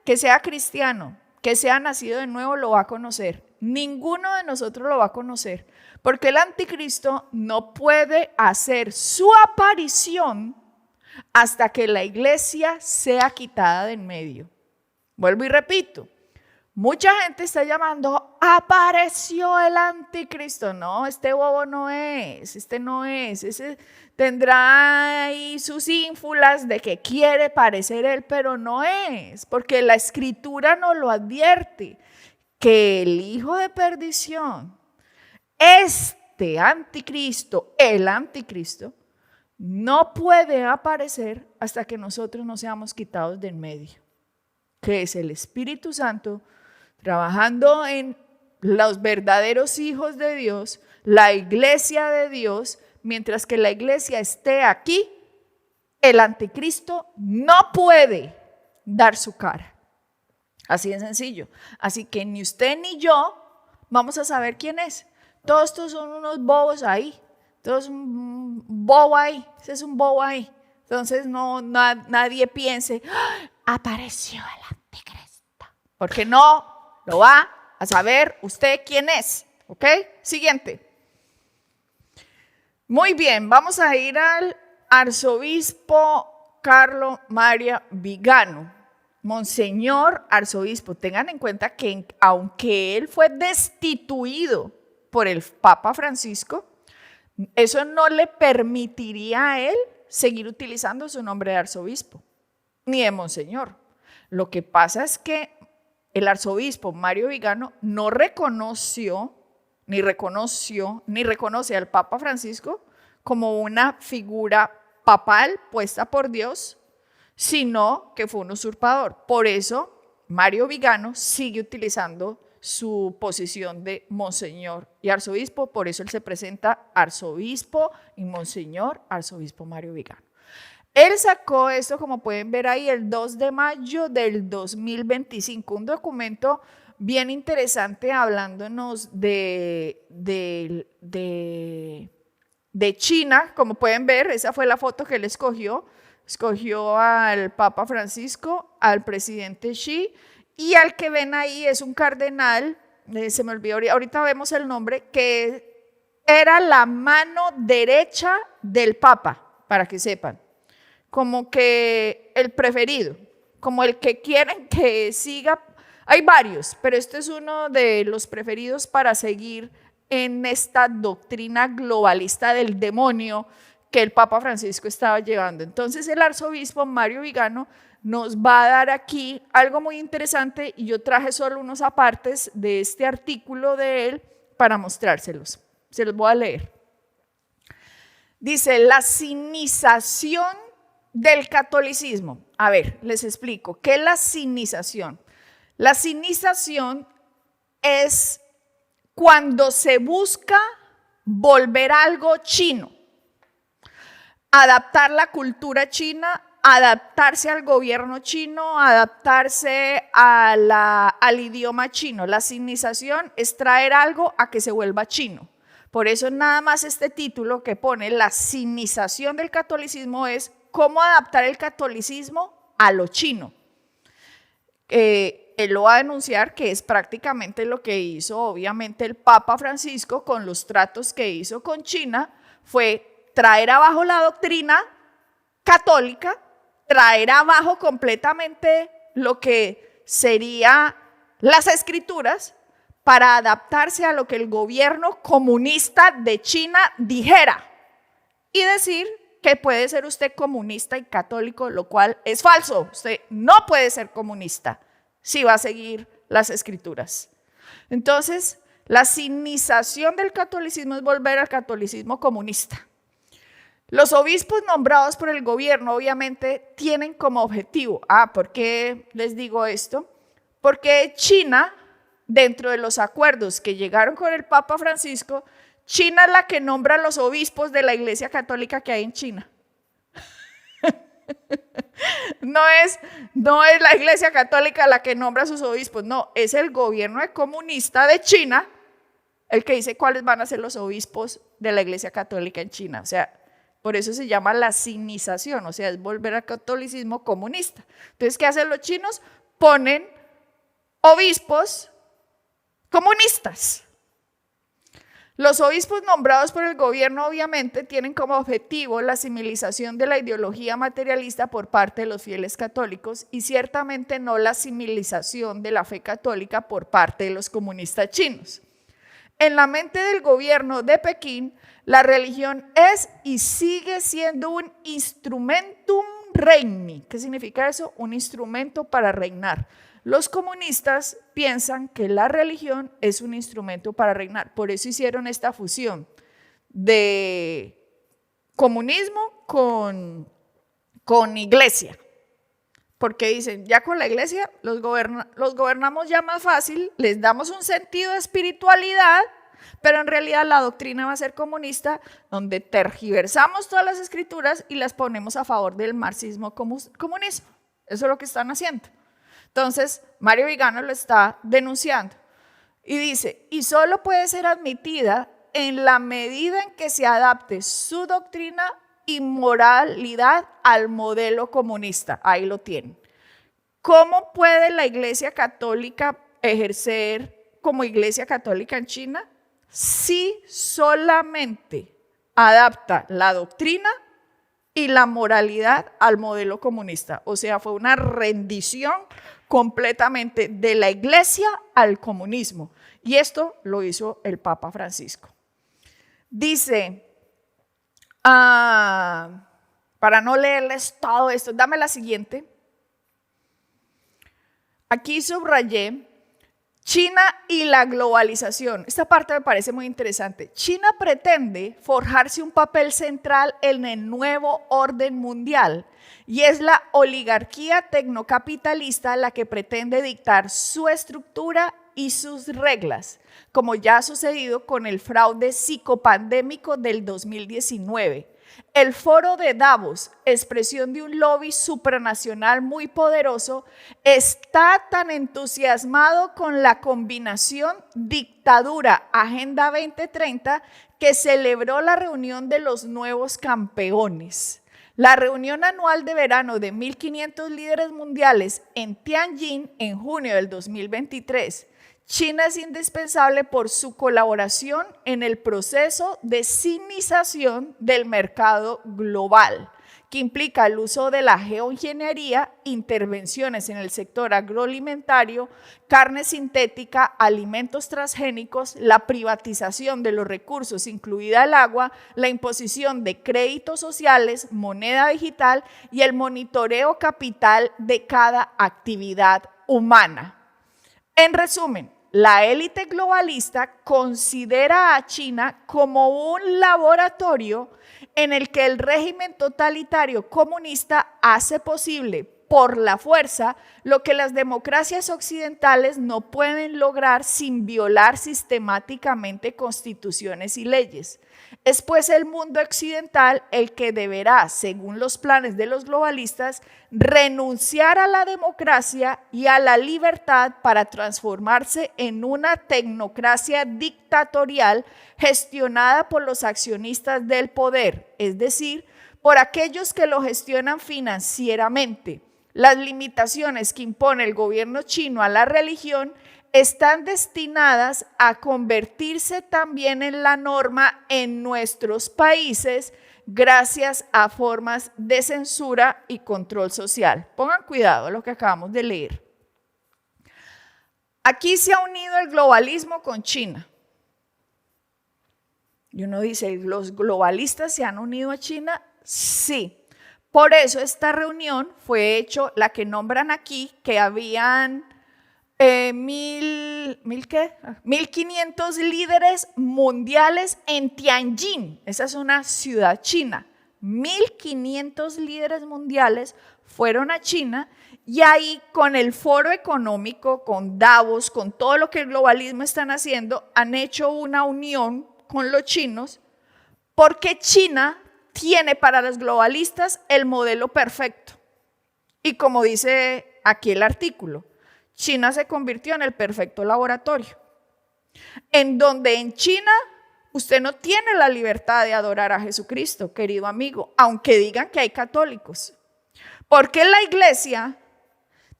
que sea cristiano, que sea nacido de nuevo lo va a conocer. Ninguno de nosotros lo va a conocer, porque el anticristo no puede hacer su aparición hasta que la iglesia sea quitada de en medio. Vuelvo y repito, mucha gente está llamando, apareció el anticristo. No, este bobo no es, este no es, ese tendrá ahí sus ínfulas de que quiere parecer él, pero no es, porque la escritura nos lo advierte. Que el hijo de perdición, este anticristo, el anticristo, no puede aparecer hasta que nosotros no seamos quitados de en medio, que es el Espíritu Santo trabajando en los verdaderos hijos de Dios, la iglesia de Dios. Mientras que la iglesia esté aquí, el anticristo no puede dar su cara. Así de sencillo. Así que ni usted ni yo vamos a saber quién es. Todos estos son unos bobos ahí. Todos un bobo ahí. Ese es un bobo ahí. Entonces nadie piense, ¡ah! Apareció el anticristo. Porque no lo va a saber usted quién es. ¿Ok? Siguiente. Muy bien, vamos a ir al arzobispo Carlo Maria Vigano. Monseñor arzobispo. Tengan en cuenta que aunque él fue destituido por el Papa Francisco, eso no le permitiría a él seguir utilizando su nombre de arzobispo, ni de monseñor. Lo que pasa es que el arzobispo Mario Vigano no reconoce al Papa Francisco como una figura papal puesta por Dios, sino que fue un usurpador. Por eso Mario Vigano sigue utilizando su posición de monseñor y arzobispo, por eso él se presenta arzobispo y monseñor arzobispo Mario Vigano. Él sacó esto, como pueden ver ahí, el 2 de mayo del 2025, un documento bien interesante hablándonos de China. Como pueden ver, esa fue la foto que él escogió. Escogió al Papa Francisco, al presidente Xi, y al que ven ahí es un cardenal, se me olvidó, ahorita vemos el nombre, que era la mano derecha del Papa, para que sepan, como que el preferido, como el que quieren que siga. Hay varios, pero este es uno de los preferidos para seguir en esta doctrina globalista del demonio que el Papa Francisco estaba llevando. Entonces el arzobispo Mario Vigano nos va a dar aquí algo muy interesante y yo traje solo unos apartes de este artículo de él para mostrárselos. Se los voy a leer. Dice, la sinización del catolicismo. A ver, les explico. ¿Qué es la sinización? La sinización es cuando se busca volver algo chino, adaptar la cultura china, adaptarse al gobierno chino, adaptarse al idioma chino. La sinización es traer algo a que se vuelva chino. Por eso nada más este título que pone la sinización del catolicismo es cómo adaptar el catolicismo a lo chino. Él lo va a denunciar, que es prácticamente lo que hizo obviamente el Papa Francisco con los tratos que hizo con China, fue traer abajo la doctrina católica, traer abajo completamente lo que sería las escrituras para adaptarse a lo que el gobierno comunista de China dijera y decir que puede ser usted comunista y católico, lo cual es falso. Usted no puede ser comunista si va a seguir las escrituras. Entonces, la sinización del catolicismo es volver al catolicismo comunista. Los obispos nombrados por el gobierno obviamente tienen como objetivo, ¿por qué les digo esto? Porque China, dentro de los acuerdos que llegaron con el Papa Francisco, China es la que nombra a los obispos de la Iglesia Católica que hay en China. No es la Iglesia Católica la que nombra a sus obispos, no, es el gobierno comunista de China el que dice cuáles van a ser los obispos de la Iglesia Católica en China. O sea, por eso se llama la sinización, o sea, es volver al catolicismo comunista. Entonces, ¿qué hacen los chinos? Ponen obispos comunistas. Los obispos nombrados por el gobierno obviamente tienen como objetivo la asimilización de la ideología materialista por parte de los fieles católicos y ciertamente no la asimilización de la fe católica por parte de los comunistas chinos. En la mente del gobierno de Pekín, la religión es y sigue siendo un instrumentum reini. ¿Qué significa eso? Un instrumento para reinar. Los comunistas piensan que la religión es un instrumento para reinar. Por eso hicieron esta fusión de comunismo con iglesia. Porque dicen, ya con la iglesia los gobernamos ya más fácil, les damos un sentido de espiritualidad, pero en realidad la doctrina va a ser comunista, donde tergiversamos todas las escrituras y las ponemos a favor del marxismo-comunismo. Eso es lo que están haciendo. Entonces, Mario Vigano lo está denunciando y dice, y solo puede ser admitida en la medida en que se adapte su doctrina y moralidad al modelo comunista. Ahí lo tienen. ¿Cómo puede la Iglesia Católica ejercer como Iglesia Católica en China? Si solamente adapta la doctrina y la moralidad al modelo comunista. O sea, fue una rendición completamente de la iglesia al comunismo. Y esto lo hizo el Papa Francisco. Dice, para no leerles todo esto, dame la siguiente. Aquí subrayé China y la globalización. Esta parte me parece muy interesante. China pretende forjarse un papel central en el nuevo orden mundial y es la oligarquía tecnocapitalista la que pretende dictar su estructura y sus reglas, como ya ha sucedido con el fraude psicopandémico del 2019. El Foro de Davos, expresión de un lobby supranacional muy poderoso, está tan entusiasmado con la combinación dictadura-Agenda 2030 que celebró la reunión de los nuevos campeones. La reunión anual de verano de 1.500 líderes mundiales en Tianjin en junio del 2023. China es indispensable por su colaboración en el proceso de sinización del mercado global, que implica el uso de la geoingeniería, intervenciones en el sector agroalimentario, carne sintética, alimentos transgénicos, la privatización de los recursos, incluida el agua, la imposición de créditos sociales, moneda digital y el monitoreo capital de cada actividad humana. En resumen, la élite globalista considera a China como un laboratorio en el que el régimen totalitario comunista hace posible por la fuerza lo que las democracias occidentales no pueden lograr sin violar sistemáticamente constituciones y leyes. Es pues el mundo occidental el que deberá, según los planes de los globalistas, renunciar a la democracia y a la libertad para transformarse en una tecnocracia dictatorial gestionada por los accionistas del poder, es decir, por aquellos que lo gestionan financieramente. Las limitaciones que impone el gobierno chino a la religión están destinadas a convertirse también en la norma en nuestros países gracias a formas de censura y control social. Pongan cuidado a lo que acabamos de leer. Aquí se ha unido el globalismo con China. Y uno dice, ¿los globalistas se han unido a China? Sí. Por eso esta reunión fue hecho, la que nombran aquí, que habían 1.500 líderes mundiales en Tianjin. Esa es una ciudad china. 1.500 líderes mundiales fueron a China y ahí con el foro económico, con Davos, con todo lo que el globalismo están haciendo, han hecho una unión con los chinos porque China tiene para los globalistas el modelo perfecto. Y como dice aquí el artículo, China se convirtió en el perfecto laboratorio, en donde en China usted no tiene la libertad de adorar a Jesucristo, querido amigo, aunque digan que hay católicos, porque la iglesia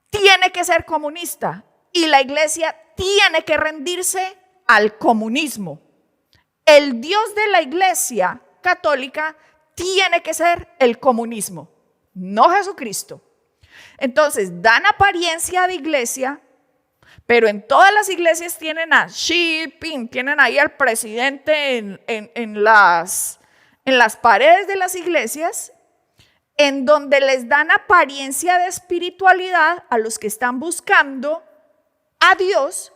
tiene que ser comunista y la iglesia tiene que rendirse al comunismo. El Dios de la iglesia católica tiene que ser el comunismo, no Jesucristo. Entonces, dan apariencia de iglesia, pero en todas las iglesias tienen a Xi Jinping, tienen ahí al presidente en las paredes de las iglesias, en donde les dan apariencia de espiritualidad a los que están buscando a Dios,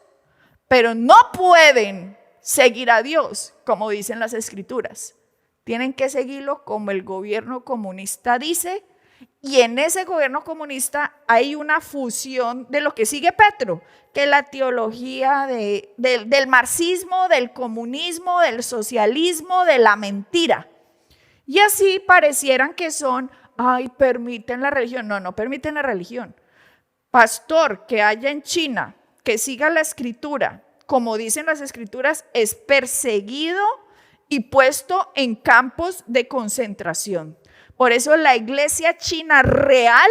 pero no pueden seguir a Dios, como dicen las escrituras. Tienen que seguirlo como el gobierno comunista dice. Y en ese gobierno comunista hay una fusión de lo que sigue Petro, que es la teología del marxismo, del comunismo, del socialismo, de la mentira. Y así parecieran que son, permiten la religión. No, no permiten la religión. Pastor que haya en China, que siga la escritura, como dicen las escrituras, es perseguido y puesto en campos de concentración. Por eso la iglesia china real,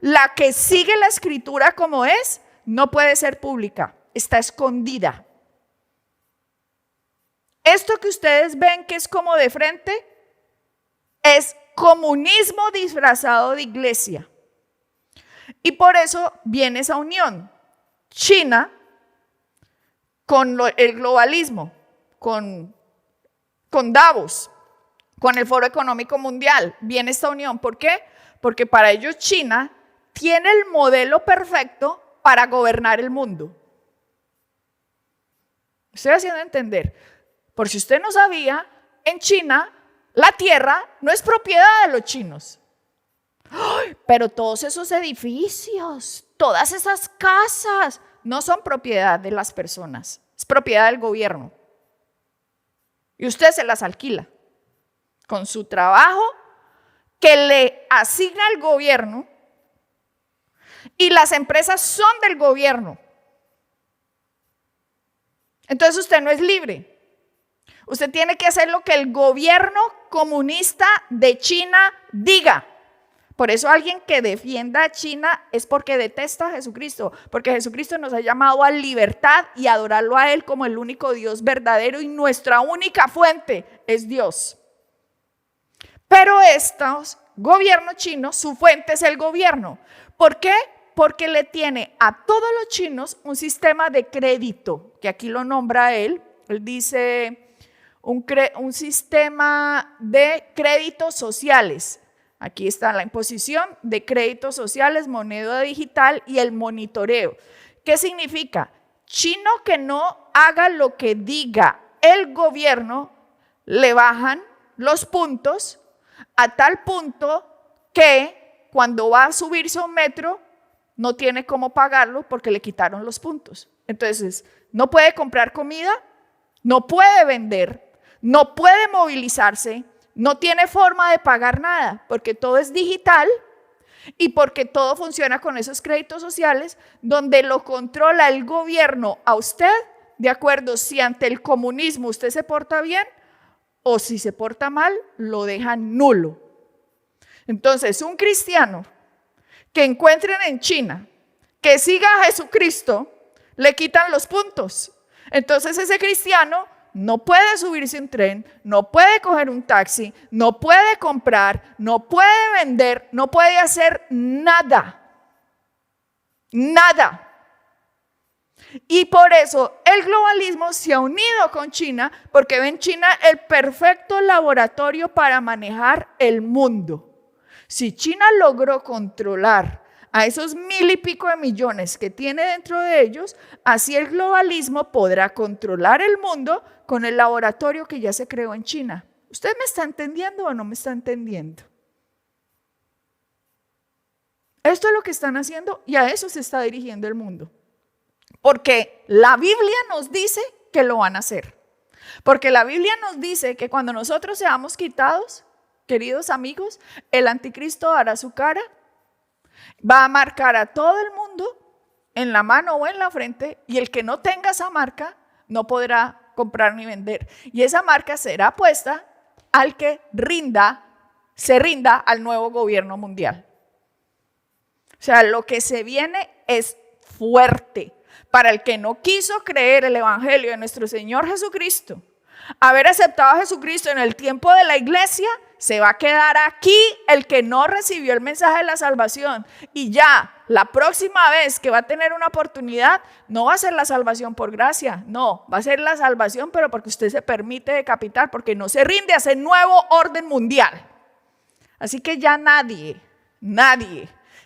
la que sigue la escritura como es, no puede ser pública, está escondida. Esto que ustedes ven que es como de frente, es comunismo disfrazado de iglesia. Y por eso viene esa unión. China con el globalismo, con Davos, con el Foro Económico Mundial. Viene esta unión. ¿Por qué? Porque para ellos China tiene el modelo perfecto para gobernar el mundo. Estoy haciendo entender. Por si usted no sabía, en China la tierra no es propiedad de los chinos. ¡Ay! Pero todos esos edificios, todas esas casas, no son propiedad de las personas, es propiedad del gobierno. Y usted se las alquila con su trabajo que le asigna el gobierno, y las empresas son del gobierno. Entonces usted no es libre. Usted tiene que hacer lo que el gobierno comunista de China diga. Por eso alguien que defienda a China es porque detesta a Jesucristo, porque Jesucristo nos ha llamado a libertad y a adorarlo a Él como el único Dios verdadero, y nuestra única fuente es Dios. Pero estos gobiernos chinos, su fuente es el gobierno. ¿Por qué? Porque le tiene a todos los chinos un sistema de crédito, que aquí lo nombra él dice un sistema de créditos sociales. Aquí está la imposición de créditos sociales, moneda digital y el monitoreo. ¿Qué significa? Chino que no haga lo que diga el gobierno, le bajan los puntos a tal punto que cuando va a subirse a un metro no tiene cómo pagarlo porque le quitaron los puntos. Entonces, no puede comprar comida, no puede vender, no puede movilizarse, no tiene forma de pagar nada porque todo es digital y porque todo funciona con esos créditos sociales donde lo controla el gobierno a usted de acuerdo si ante el comunismo usted se porta bien o si se porta mal, lo dejan nulo. Entonces, un cristiano que encuentren en China, que siga a Jesucristo, le quitan los puntos. Entonces ese cristiano no puede subirse a un tren, no puede coger un taxi, no puede comprar, no puede vender, no puede hacer nada. Nada. Y por eso el globalismo se ha unido con China, porque ven China el perfecto laboratorio para manejar el mundo. Si China logró controlar a esos 1,000 y pico de millones que tiene dentro de ellos, así el globalismo podrá controlar el mundo con el laboratorio que ya se creó en China. ¿Usted me está entendiendo o no me está entendiendo? Esto es lo que están haciendo y a eso se está dirigiendo el mundo. Porque la Biblia nos dice que lo van a hacer. Porque la Biblia nos dice que cuando nosotros seamos quitados, queridos amigos, el anticristo dará su cara, va a marcar a todo el mundo en la mano o en la frente, y el que no tenga esa marca no podrá comprar ni vender. Y esa marca será puesta al que se rinda al nuevo gobierno mundial. O sea, lo que se viene es fuerte. Para el que no quiso creer el evangelio de nuestro Señor Jesucristo, haber aceptado a Jesucristo en el tiempo de la iglesia, se va a quedar aquí el que no recibió el mensaje de la salvación. Y ya la próxima vez que va a tener una oportunidad, no va a ser la salvación por gracia, no, va a ser la salvación pero porque usted se permite decapitar, porque no se rinde a ese nuevo orden mundial. Así que ya nadie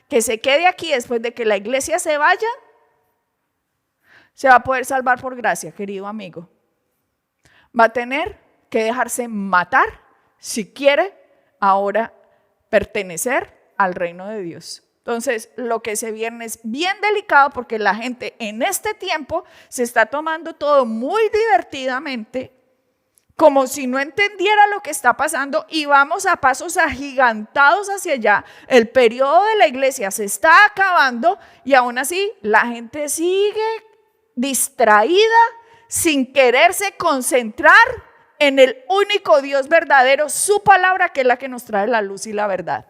que se quede aquí después de que la iglesia se vaya, se va a poder salvar por gracia, querido amigo. Va a tener que dejarse matar si quiere ahora pertenecer al reino de Dios. Entonces, lo que se viene es bien delicado porque la gente en este tiempo se está tomando todo muy divertidamente, como si no entendiera lo que está pasando, y vamos a pasos agigantados hacia allá. El periodo de la iglesia se está acabando y aún así la gente sigue distraída, sin quererse concentrar en el único Dios verdadero, su palabra, que es la que nos trae la luz y la verdad.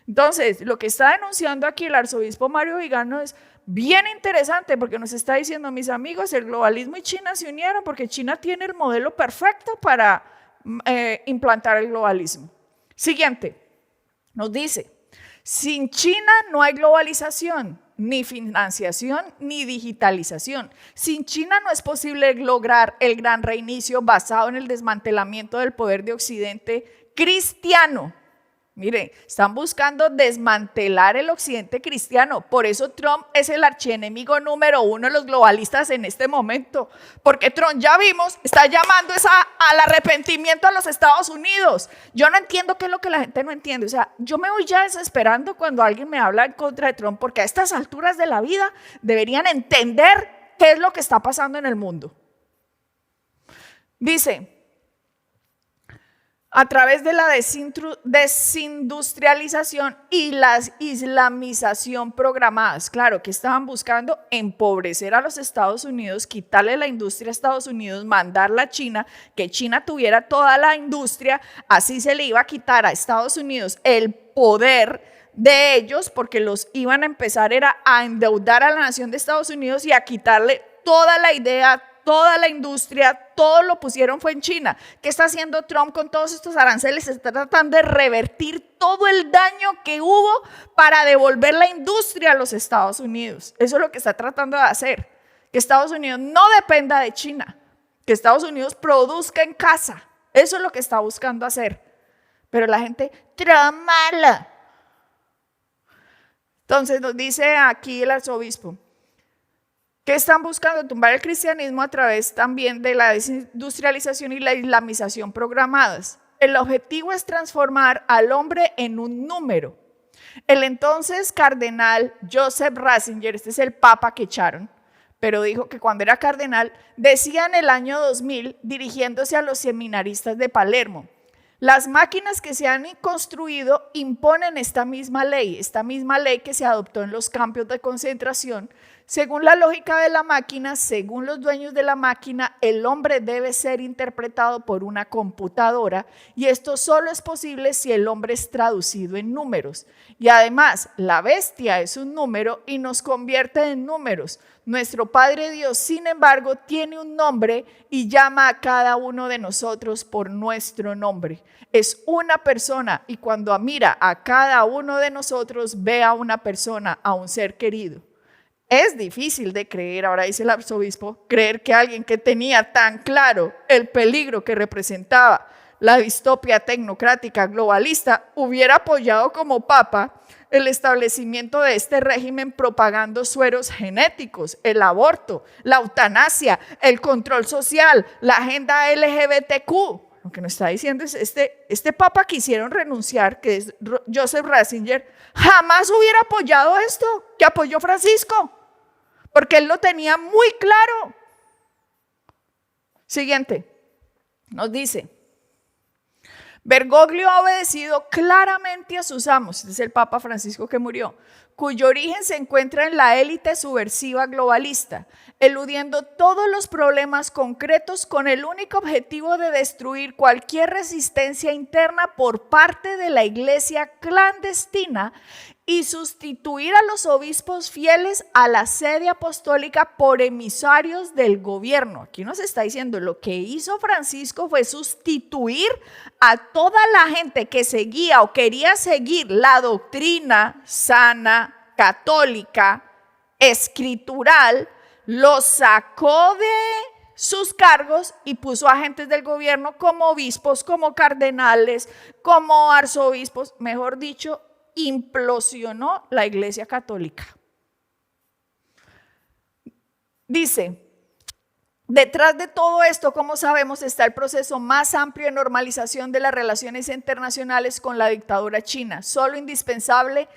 Entonces, lo que está denunciando aquí el arzobispo Mario Vigano es bien interesante, porque nos está diciendo, mis amigos, el globalismo y China se unieron porque China tiene el modelo perfecto para implantar el globalismo. Siguiente, nos dice, sin China no hay globalización, ni financiación, ni digitalización. Sin China no es posible lograr el gran reinicio basado en el desmantelamiento del poder de Occidente cristiano. Mire, están buscando desmantelar el occidente cristiano. Por eso Trump es el archienemigo número 1 de los globalistas en este momento. Porque Trump, ya vimos, está llamando al arrepentimiento a los Estados Unidos. Yo no entiendo qué es lo que la gente no entiende. O sea, yo me voy ya desesperando cuando alguien me habla en contra de Trump, porque a estas alturas de la vida deberían entender qué es lo que está pasando en el mundo. Dice, a través de la desindustrialización y la islamización programadas. Claro, que estaban buscando empobrecer a los Estados Unidos, quitarle la industria a Estados Unidos, mandarla a China, que China tuviera toda la industria, así se le iba a quitar a Estados Unidos el poder de ellos, porque los iban a empezar a endeudar a la nación de Estados Unidos y a quitarle toda la idea, toda la industria, todo lo pusieron fue en China. ¿Qué está haciendo Trump con todos estos aranceles? Está tratando de revertir todo el daño que hubo para devolver la industria a los Estados Unidos. Eso es lo que está tratando de hacer. Que Estados Unidos no dependa de China, que Estados Unidos produzca en casa. Eso es lo que está buscando hacer. Pero la gente tramala. Entonces nos dice aquí el arzobispo, que están buscando tumbar el cristianismo a través también de la desindustrialización y la islamización programadas. El objetivo es transformar al hombre en un número. El entonces cardenal Joseph Ratzinger, este es el papa que echaron, pero dijo que cuando era cardenal, decía en el año 2000, dirigiéndose a los seminaristas de Palermo, las máquinas que se han construido imponen esta misma ley que se adoptó en los campos de concentración. Según la lógica de la máquina, según los dueños de la máquina, el hombre debe ser interpretado por una computadora y esto solo es posible si el hombre es traducido en números. Y además, la bestia es un número y nos convierte en números. Nuestro Padre Dios, sin embargo, tiene un nombre y llama a cada uno de nosotros por nuestro nombre. Es una persona y cuando mira a cada uno de nosotros, ve a una persona, a un ser querido. Es difícil de creer, ahora dice el arzobispo, creer que alguien que tenía tan claro el peligro que representaba la distopia tecnocrática globalista hubiera apoyado como papa el establecimiento de este régimen propagando sueros genéticos, el aborto, la eutanasia, el control social, la agenda LGBTQ. Lo que nos está diciendo es este papa que hicieron renunciar, que es Joseph Ratzinger, jamás hubiera apoyado esto que apoyó Francisco. Porque él lo tenía muy claro. Siguiente, nos dice, Bergoglio ha obedecido claramente a sus amos, este es el Papa Francisco que murió, cuyo origen se encuentra en la élite subversiva globalista, eludiendo todos los problemas concretos con el único objetivo de destruir cualquier resistencia interna por parte de la iglesia clandestina y sustituir a los obispos fieles a la sede apostólica por emisarios del gobierno. Aquí nos está diciendo, lo que hizo Francisco fue sustituir a toda la gente que seguía o quería seguir la doctrina sana, católica, escritural, los sacó de sus cargos y puso agentes del gobierno como obispos, como cardenales, como arzobispos, mejor dicho, implosionó la Iglesia Católica. Dice, detrás de todo esto, como sabemos, está el proceso más amplio de normalización de las relaciones internacionales con la dictadura china, solo indispensable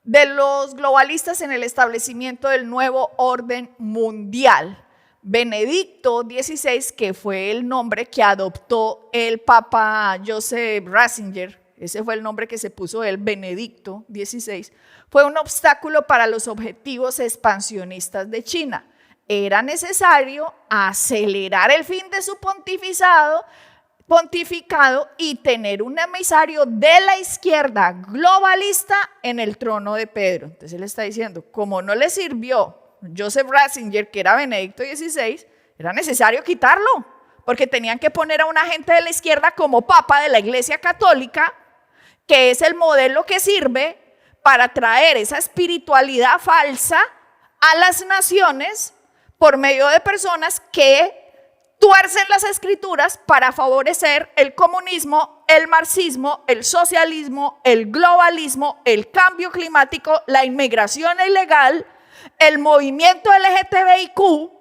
de los globalistas en el establecimiento del nuevo orden mundial. Benedicto XVI, que fue el nombre que adoptó el Papa Joseph Ratzinger, ese fue el nombre que se puso él, Benedicto XVI, fue un obstáculo para los objetivos expansionistas de China. Era necesario acelerar el fin de su pontificado y tener un emisario de la izquierda globalista en el trono de Pedro. Entonces él está diciendo, como no le sirvió Joseph Ratzinger, que era Benedicto XVI, era necesario quitarlo, porque tenían que poner a un agente de la izquierda como papa de la Iglesia Católica que es el modelo que sirve para traer esa espiritualidad falsa a las naciones por medio de personas que tuercen las escrituras para favorecer el comunismo, el marxismo, el socialismo, el globalismo, el cambio climático, la inmigración ilegal, el movimiento LGTBIQ,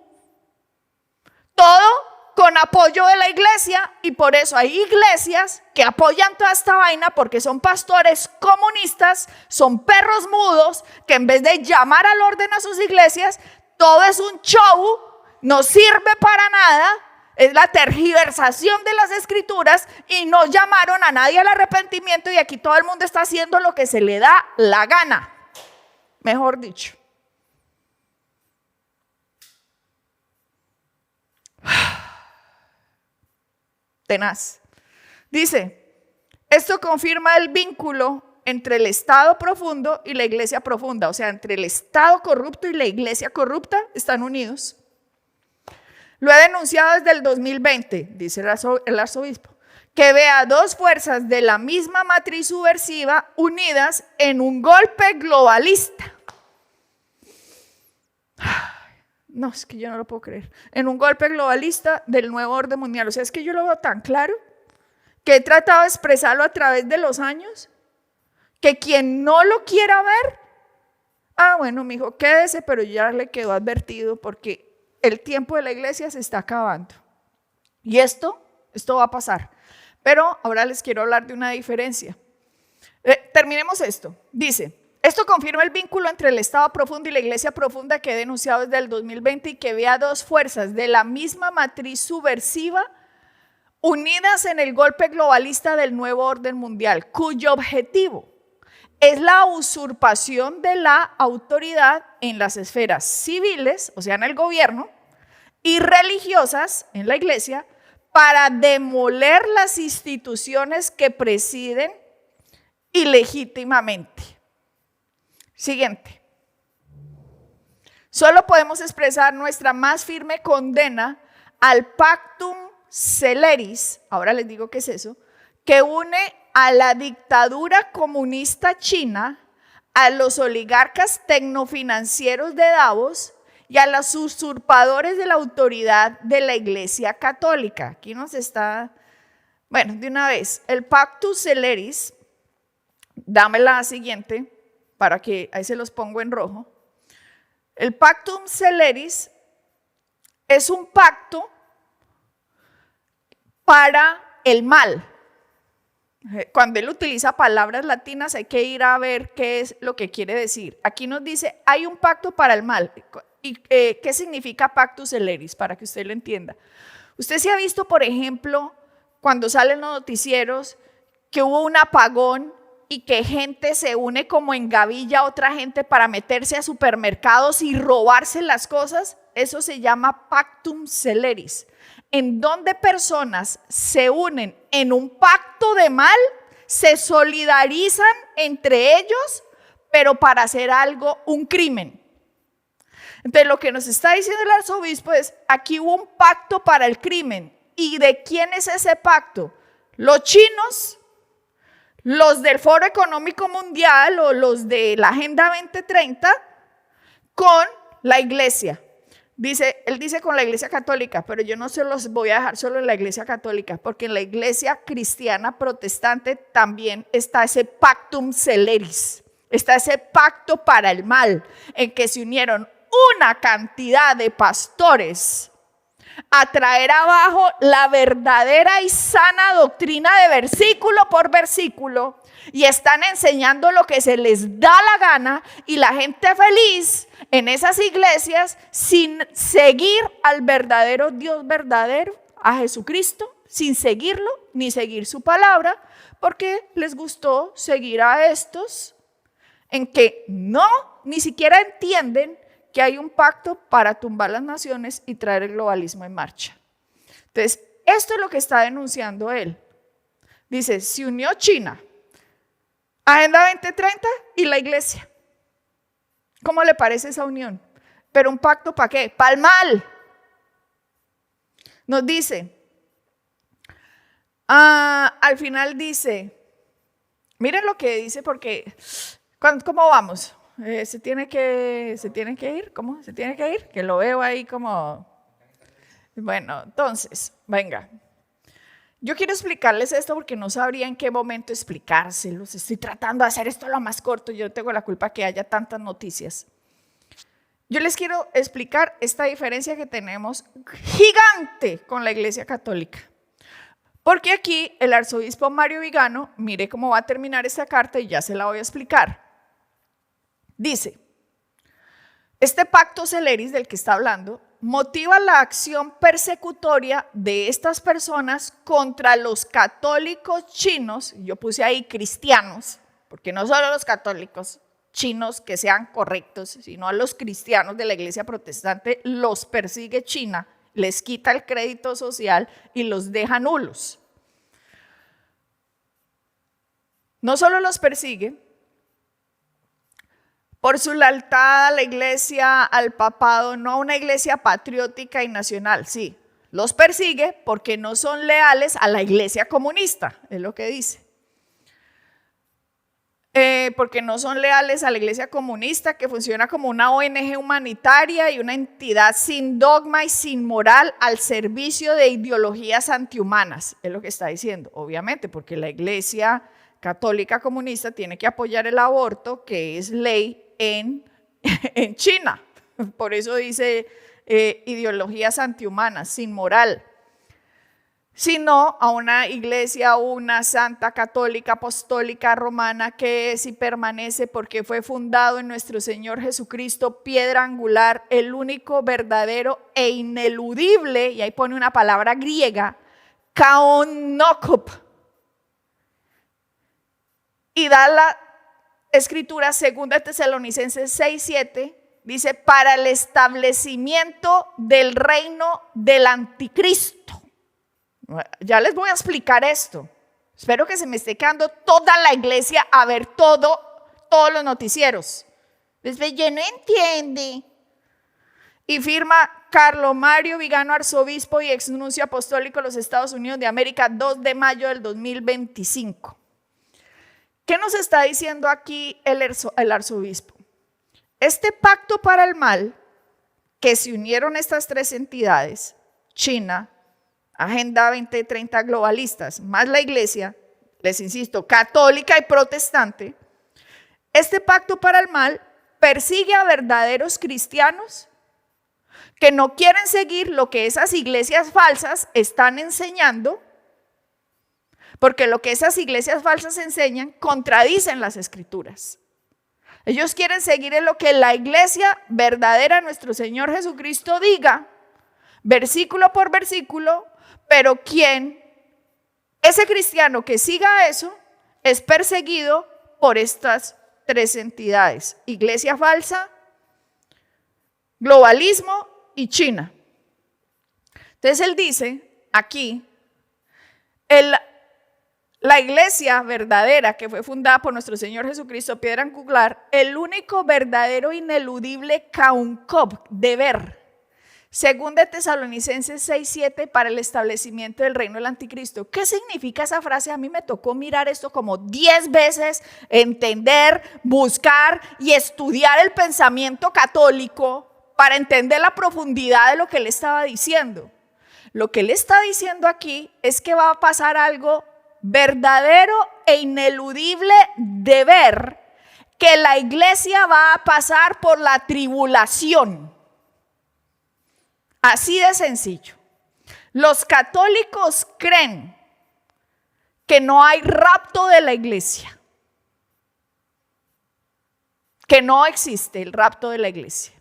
todo con apoyo de la iglesia. Y por eso hay iglesias que apoyan toda esta vaina, porque son pastores comunistas, son perros mudos que en vez de llamar al orden a sus iglesias, todo es un show, no sirve para nada, es la tergiversación de las escrituras y no llamaron a nadie al arrepentimiento, y aquí todo el mundo está haciendo lo que se le da la gana, mejor dicho. Tenaz. Dice, esto confirma el vínculo entre el Estado profundo y la iglesia profunda, o sea, entre el Estado corrupto y la iglesia corrupta están unidos. Lo he denunciado desde el 2020, dice el arzobispo, que vea dos fuerzas de la misma matriz subversiva unidas en un golpe globalista. No, es que yo no lo puedo creer. En un golpe globalista del nuevo orden mundial. O sea, es que yo lo veo tan claro que he tratado de expresarlo a través de los años, que quien no lo quiera ver, bueno, mijo, quédese, pero ya le quedó advertido, porque el tiempo de la iglesia se está acabando. Y esto va a pasar. Pero ahora les quiero hablar de una diferencia. Terminemos esto. Dice, esto confirma el vínculo entre el Estado profundo y la iglesia profunda que he denunciado desde el 2020, y que vea dos fuerzas de la misma matriz subversiva unidas en el golpe globalista del nuevo orden mundial, cuyo objetivo es la usurpación de la autoridad en las esferas civiles, o sea, en el gobierno, y religiosas, en la iglesia, para demoler las instituciones que presiden ilegítimamente. Siguiente. Solo podemos expresar nuestra más firme condena al Pactum Celeris, ahora les digo qué es eso, que une a la dictadura comunista china, a los oligarcas tecnofinancieros de Davos y a los usurpadores de la autoridad de la Iglesia Católica. Aquí nos está, bueno, de una vez, el Pactum Celeris, dame la siguiente, para que ahí se los pongo en rojo. El Pactum Celeris es un pacto para el mal. Cuando él utiliza palabras latinas hay que ir a ver qué es lo que quiere decir. Aquí nos dice, hay un pacto para el mal. ¿Y qué significa Pactum Celeris? Para que usted lo entienda. Usted se ha visto, por ejemplo, cuando salen los noticieros, que hubo un apagón y que gente se une como en gavilla a otra gente para meterse a supermercados y robarse las cosas. Eso se llama Pactum Celeris, en donde personas se unen en un pacto de mal, se solidarizan entre ellos, pero para hacer algo, un crimen. Entonces lo que nos está diciendo el arzobispo es, aquí hubo un pacto para el crimen. ¿Y de quién es ese pacto? Los chinos, los del Foro Económico Mundial o los de la Agenda 2030 con la iglesia. Él dice con la iglesia católica, pero yo no se los voy a dejar solo en la iglesia católica, porque en la iglesia cristiana protestante también está ese Pactum Celeris, está ese pacto para el mal, en que se unieron una cantidad de pastores a traer abajo la verdadera y sana doctrina de versículo por versículo, y están enseñando lo que se les da la gana, y la gente feliz en esas iglesias sin seguir al verdadero Dios verdadero, a Jesucristo, sin seguirlo ni seguir su palabra, porque les gustó seguir a estos en que ni siquiera entienden que hay un pacto para tumbar las naciones y traer el globalismo en marcha. Entonces, esto es lo que está denunciando él. Dice, se unió China, Agenda 2030 y la iglesia. ¿Cómo le parece esa unión? Pero un pacto ¿para qué? Para el mal. Nos dice, al final dice, Miren lo que dice porque, ¿cómo vamos? ¿Se tiene que ir? ¿Cómo? ¿Se tiene que ir? Que lo veo ahí como... Bueno, entonces, venga. Yo quiero explicarles esto porque no sabría en qué momento explicárselos. Estoy tratando de hacer esto lo más corto. Yo no tengo la culpa que haya tantas noticias. Yo les quiero explicar esta diferencia que tenemos gigante con la Iglesia Católica. Porque aquí el arzobispo Mario Vigano, mire cómo va a terminar esta carta y ya se la voy a explicar. Dice, este pacto celeris del que está hablando motiva la acción persecutoria de estas personas contra los católicos chinos, yo puse ahí cristianos, porque no solo los católicos chinos que sean correctos, sino a los cristianos de la iglesia protestante los persigue China, les quita el crédito social y los deja nulos. No solo los persigue, por su lealtad a la iglesia, al papado, no a una iglesia patriótica y nacional, sí. Los persigue porque no son leales a la iglesia comunista, es lo que dice. Porque no son leales a la iglesia comunista, que funciona como una ONG humanitaria y una entidad sin dogma y sin moral al servicio de ideologías antihumanas, es lo que está diciendo. Obviamente, porque la iglesia católica comunista tiene que apoyar el aborto, que es ley en China. Por eso dice ideologías antihumanas, sin moral. Sino a una iglesia, una santa católica apostólica romana que es y permanece porque fue fundado en nuestro Señor Jesucristo, piedra angular, el único verdadero e ineludible, y ahí pone una palabra griega, kaonokop. Y da la escritura 2 Tesalonicenses 6:7, dice, para el establecimiento del reino del anticristo. Ya les voy a explicar esto. Espero que se me esté quedando toda la iglesia a ver todos los noticieros. Después yo no entiende. Y firma Carlo Mario Vigano, arzobispo y exnuncio apostólico de los Estados Unidos de América, 2 de mayo del 2025. ¿Qué nos está diciendo aquí el arzobispo? Este pacto para el mal, que se unieron estas tres entidades, China, Agenda 2030 globalistas, más la iglesia, les insisto, católica y protestante, este pacto para el mal persigue a verdaderos cristianos que no quieren seguir lo que esas iglesias falsas están enseñando, porque lo que esas iglesias falsas enseñan contradicen las escrituras. Ellos quieren seguir en lo que la iglesia verdadera, nuestro Señor Jesucristo, diga, versículo por versículo, pero ese cristiano que siga eso es perseguido por estas tres entidades: iglesia falsa, globalismo y China. Entonces él dice aquí, la iglesia verdadera que fue fundada por nuestro Señor Jesucristo, piedra angular, el único verdadero ineludible kaunkop, deber. 2 Tesalonicenses 6:7 para el establecimiento del reino del anticristo. ¿Qué significa esa frase? A mí me tocó mirar esto como 10 veces, entender, buscar y estudiar el pensamiento católico para entender la profundidad de lo que él estaba diciendo. Lo que él está diciendo aquí es que va a pasar algo verdadero e ineludible de ver, que la iglesia va a pasar por la tribulación. Así de sencillo. Los católicos creen que no hay rapto de la iglesia, que no existe el rapto de la iglesia,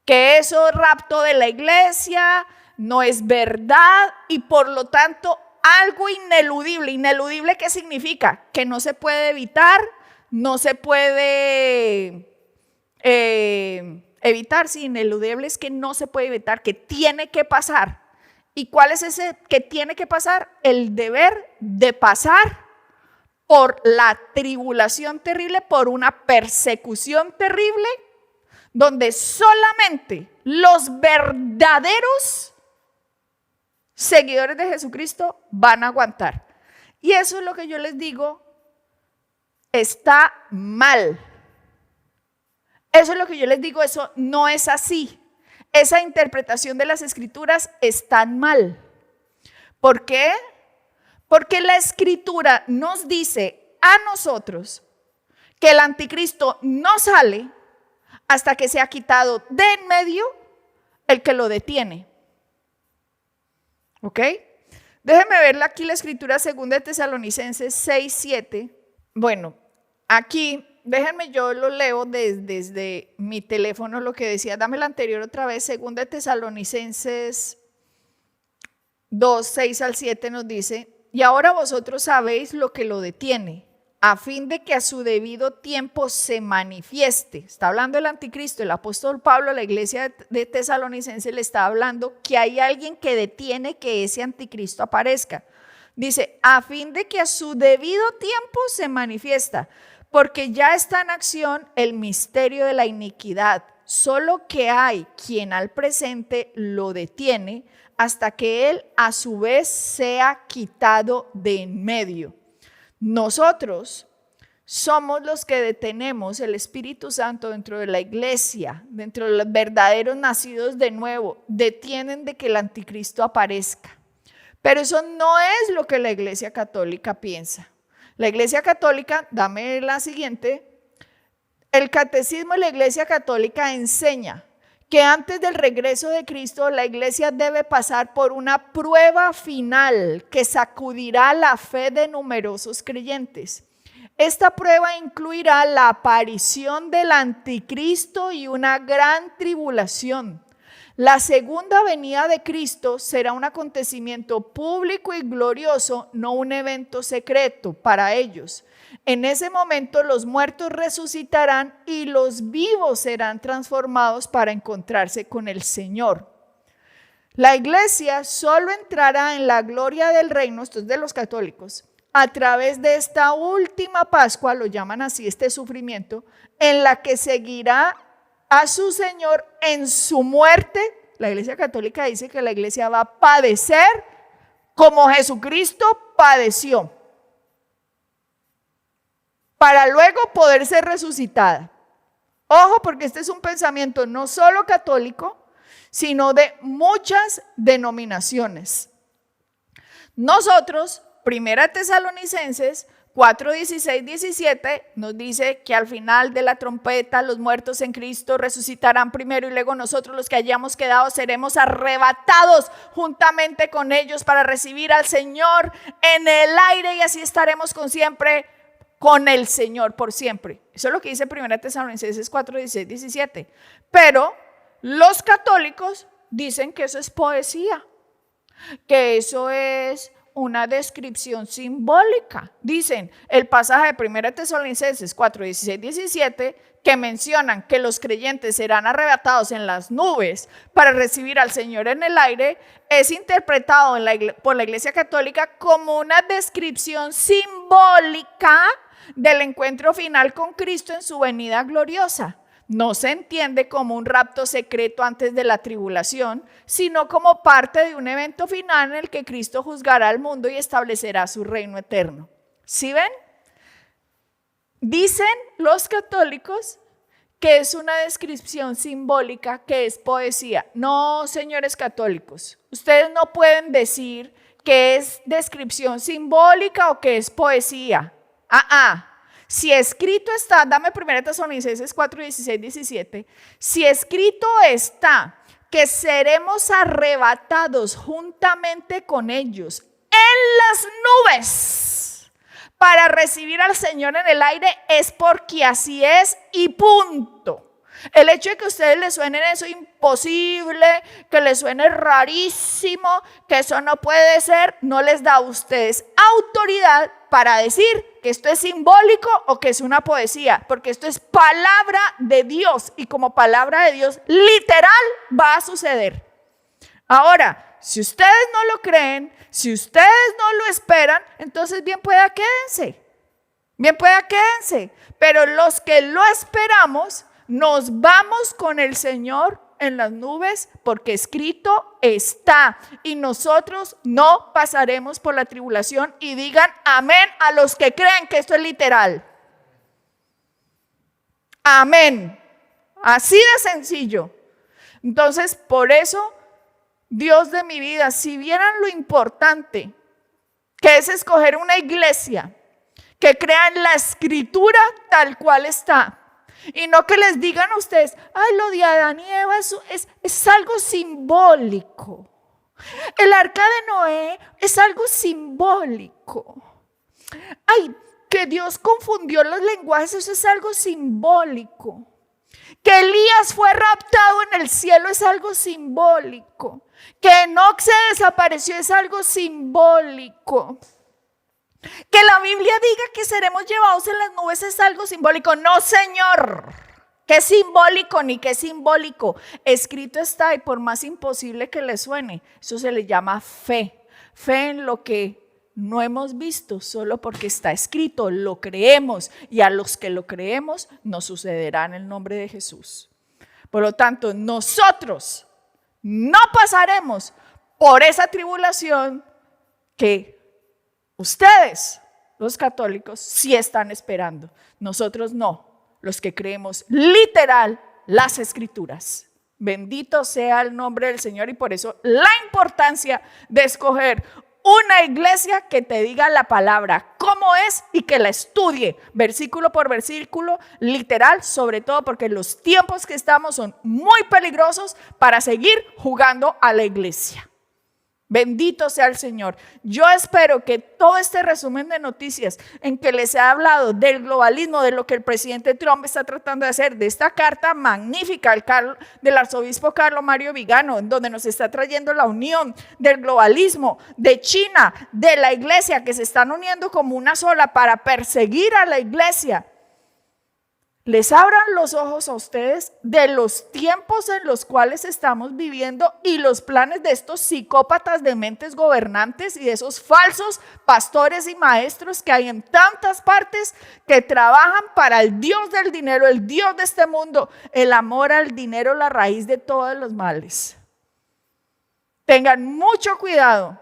que eso rapto de la iglesia no es verdad y por lo tanto algo ineludible. ¿Ineludible qué significa? Que no se puede evitar, no se puede evitar, sí, ineludible es que no se puede evitar, que tiene que pasar. ¿Y cuál es ese que tiene que pasar? El deber de pasar por la tribulación terrible, por una persecución terrible, donde solamente los verdaderos seguidores de Jesucristo van a aguantar. Y eso es lo que yo les digo, está mal. Eso es lo que yo les digo, eso no es así. Esa interpretación de las escrituras está mal. ¿Por qué? Porque la escritura nos dice a nosotros que el anticristo no sale hasta que se ha quitado de en medio el que lo detiene. ¿Ok? Déjenme ver aquí la escritura 2 Tesalonicenses 6:7. Bueno, aquí, déjenme yo lo leo desde mi teléfono, lo que decía, dame la anterior otra vez, 2 Tesalonicenses 2:6-7 nos dice, y ahora vosotros sabéis lo que lo detiene, a fin de que a su debido tiempo se manifieste. Está hablando el anticristo, el apóstol Pablo a la iglesia de Tesalonicenses le está hablando que hay alguien que detiene que ese anticristo aparezca. Dice, a fin de que a su debido tiempo se manifiesta, porque ya está en acción el misterio de la iniquidad, solo que hay quien al presente lo detiene hasta que él a su vez sea quitado de en medio. Nosotros somos los que detenemos el Espíritu Santo dentro de la iglesia, dentro de los verdaderos nacidos de nuevo, detienen de que el anticristo aparezca. Pero eso no es lo que la Iglesia Católica piensa. La Iglesia Católica, dame la siguiente, el Catecismo de la Iglesia Católica enseña que antes del regreso de Cristo la Iglesia debe pasar por una prueba final que sacudirá la fe de numerosos creyentes. Esta prueba incluirá la aparición del anticristo y una gran tribulación. La segunda venida de Cristo será un acontecimiento público y glorioso, no un evento secreto para ellos. En ese momento los muertos resucitarán y los vivos serán transformados para encontrarse con el Señor. La iglesia solo entrará en la gloria del reino, esto es de los católicos, a través de esta última Pascua, lo llaman así, este sufrimiento, en la que seguirá a su Señor en su muerte. La Iglesia Católica dice que la iglesia va a padecer como Jesucristo padeció, para luego poder ser resucitada. Ojo, porque este es un pensamiento no solo católico, sino de muchas denominaciones. Nosotros, 1 Tesalonicenses 4, 16, 17 nos dice que al final de la trompeta los muertos en Cristo resucitarán primero y luego nosotros los que hayamos quedado seremos arrebatados juntamente con ellos para recibir al Señor en el aire y así estaremos con el Señor por siempre. Eso es lo que dice 1 Tesalonicenses 4, 16, 17. Pero los católicos dicen que eso es poesía, que eso es una descripción simbólica. Dicen el pasaje de 1 Tesalonicenses 4, 16, 17 que mencionan que los creyentes serán arrebatados en las nubes para recibir al Señor en el aire, es interpretado por la Iglesia Católica como una descripción simbólica del encuentro final con Cristo en su venida gloriosa. No se entiende como un rapto secreto antes de la tribulación, sino como parte de un evento final en el que Cristo juzgará al mundo y establecerá su reino eterno. ¿Sí ven? Dicen los católicos que es una descripción simbólica, que es poesía. No, señores católicos, ustedes no pueden decir que es descripción simbólica o que es poesía. Si escrito está, dame 1 Tesalonicenses 4, 16, 17. Si escrito está que seremos arrebatados juntamente con ellos en las nubes para recibir al Señor en el aire, es porque así es y punto. El hecho de que a ustedes les suene eso imposible, que les suene rarísimo, que eso no puede ser, no les da a ustedes autoridad para decir que esto es simbólico o que es una poesía, porque esto es palabra de Dios y como palabra de Dios literal va a suceder. Ahora, si ustedes no lo creen, si ustedes no lo esperan, entonces bien pueda quédense, pero los que lo esperamos nos vamos con el Señor en las nubes, porque escrito está. Y nosotros no pasaremos por la tribulación. Y digan amén a los que creen que esto es literal. Amén. Así de sencillo. Entonces, por eso, Dios de mi vida, si vieran lo importante que es escoger una iglesia que crea en la escritura tal cual está, y no que les digan a ustedes, ay, lo de Adán y Eva es algo simbólico. El arca de Noé es algo simbólico. Ay, que Dios confundió los lenguajes, eso es algo simbólico. Que Elías fue raptado en el cielo es algo simbólico. Que Enoc se desapareció es algo simbólico. Que la Biblia diga que seremos llevados en las nubes es algo simbólico. No, Señor. ¿Qué simbólico ni qué simbólico? Escrito está, y por más imposible que le suene, eso se le llama fe. Fe en lo que no hemos visto, solo porque está escrito, lo creemos, y a los que lo creemos nos sucederá en el nombre de Jesús. Por lo tanto, nosotros no pasaremos por esa tribulación que ustedes, los católicos, sí están esperando. Nosotros no, los que creemos literal las escrituras. Bendito sea el nombre del Señor, y por eso la importancia de escoger una iglesia que te diga la palabra cómo es y que la estudie versículo por versículo, literal, sobre todo porque los tiempos que estamos son muy peligrosos para seguir jugando a la iglesia. Bendito sea el Señor. Yo espero que todo este resumen de noticias en que les he hablado del globalismo, de lo que el presidente Trump está tratando de hacer, de esta carta magnífica del arzobispo Carlo Mario Vigano, en donde nos está trayendo la unión del globalismo, de China, de la iglesia, que se están uniendo como una sola para perseguir a la iglesia, les abran los ojos a ustedes de los tiempos en los cuales estamos viviendo y los planes de estos psicópatas de mentes gobernantes y de esos falsos pastores y maestros que hay en tantas partes que trabajan para el Dios del dinero, el Dios de este mundo. El amor al dinero, la raíz de todos los males. Tengan mucho cuidado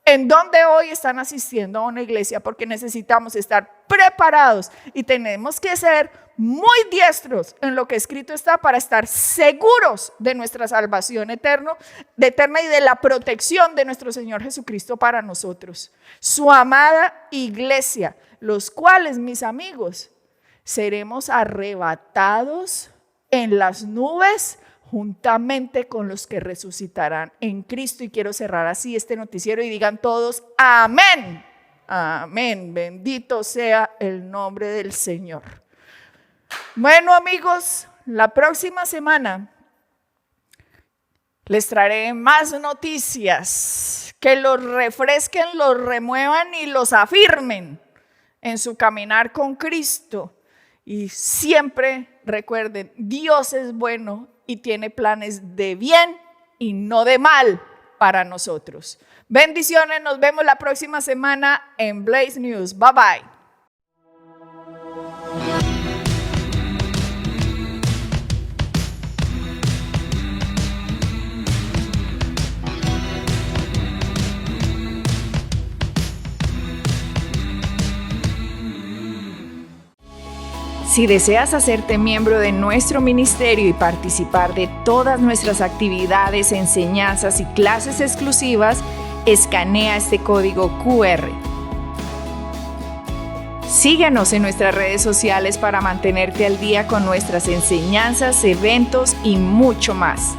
en donde hoy están asistiendo a una iglesia, porque necesitamos estar preparados y tenemos que ser muy diestros en lo que escrito está para estar seguros de nuestra salvación eterna y de la protección de nuestro Señor Jesucristo para nosotros, su amada iglesia, los cuales, mis amigos, seremos arrebatados en las nubes juntamente con los que resucitarán en Cristo. Y quiero cerrar así este noticiero y digan todos amén, amén, bendito sea el nombre del Señor. Bueno, amigos, la próxima semana les traeré más noticias que los refresquen, los remuevan y los afirmen en su caminar con Cristo. Y siempre recuerden, Dios es bueno y tiene planes de bien y no de mal para nosotros. Bendiciones, nos vemos la próxima semana en Blaze News. Bye bye. Si deseas hacerte miembro de nuestro ministerio y participar de todas nuestras actividades, enseñanzas y clases exclusivas, escanea este código QR. Síguenos en nuestras redes sociales para mantenerte al día con nuestras enseñanzas, eventos y mucho más.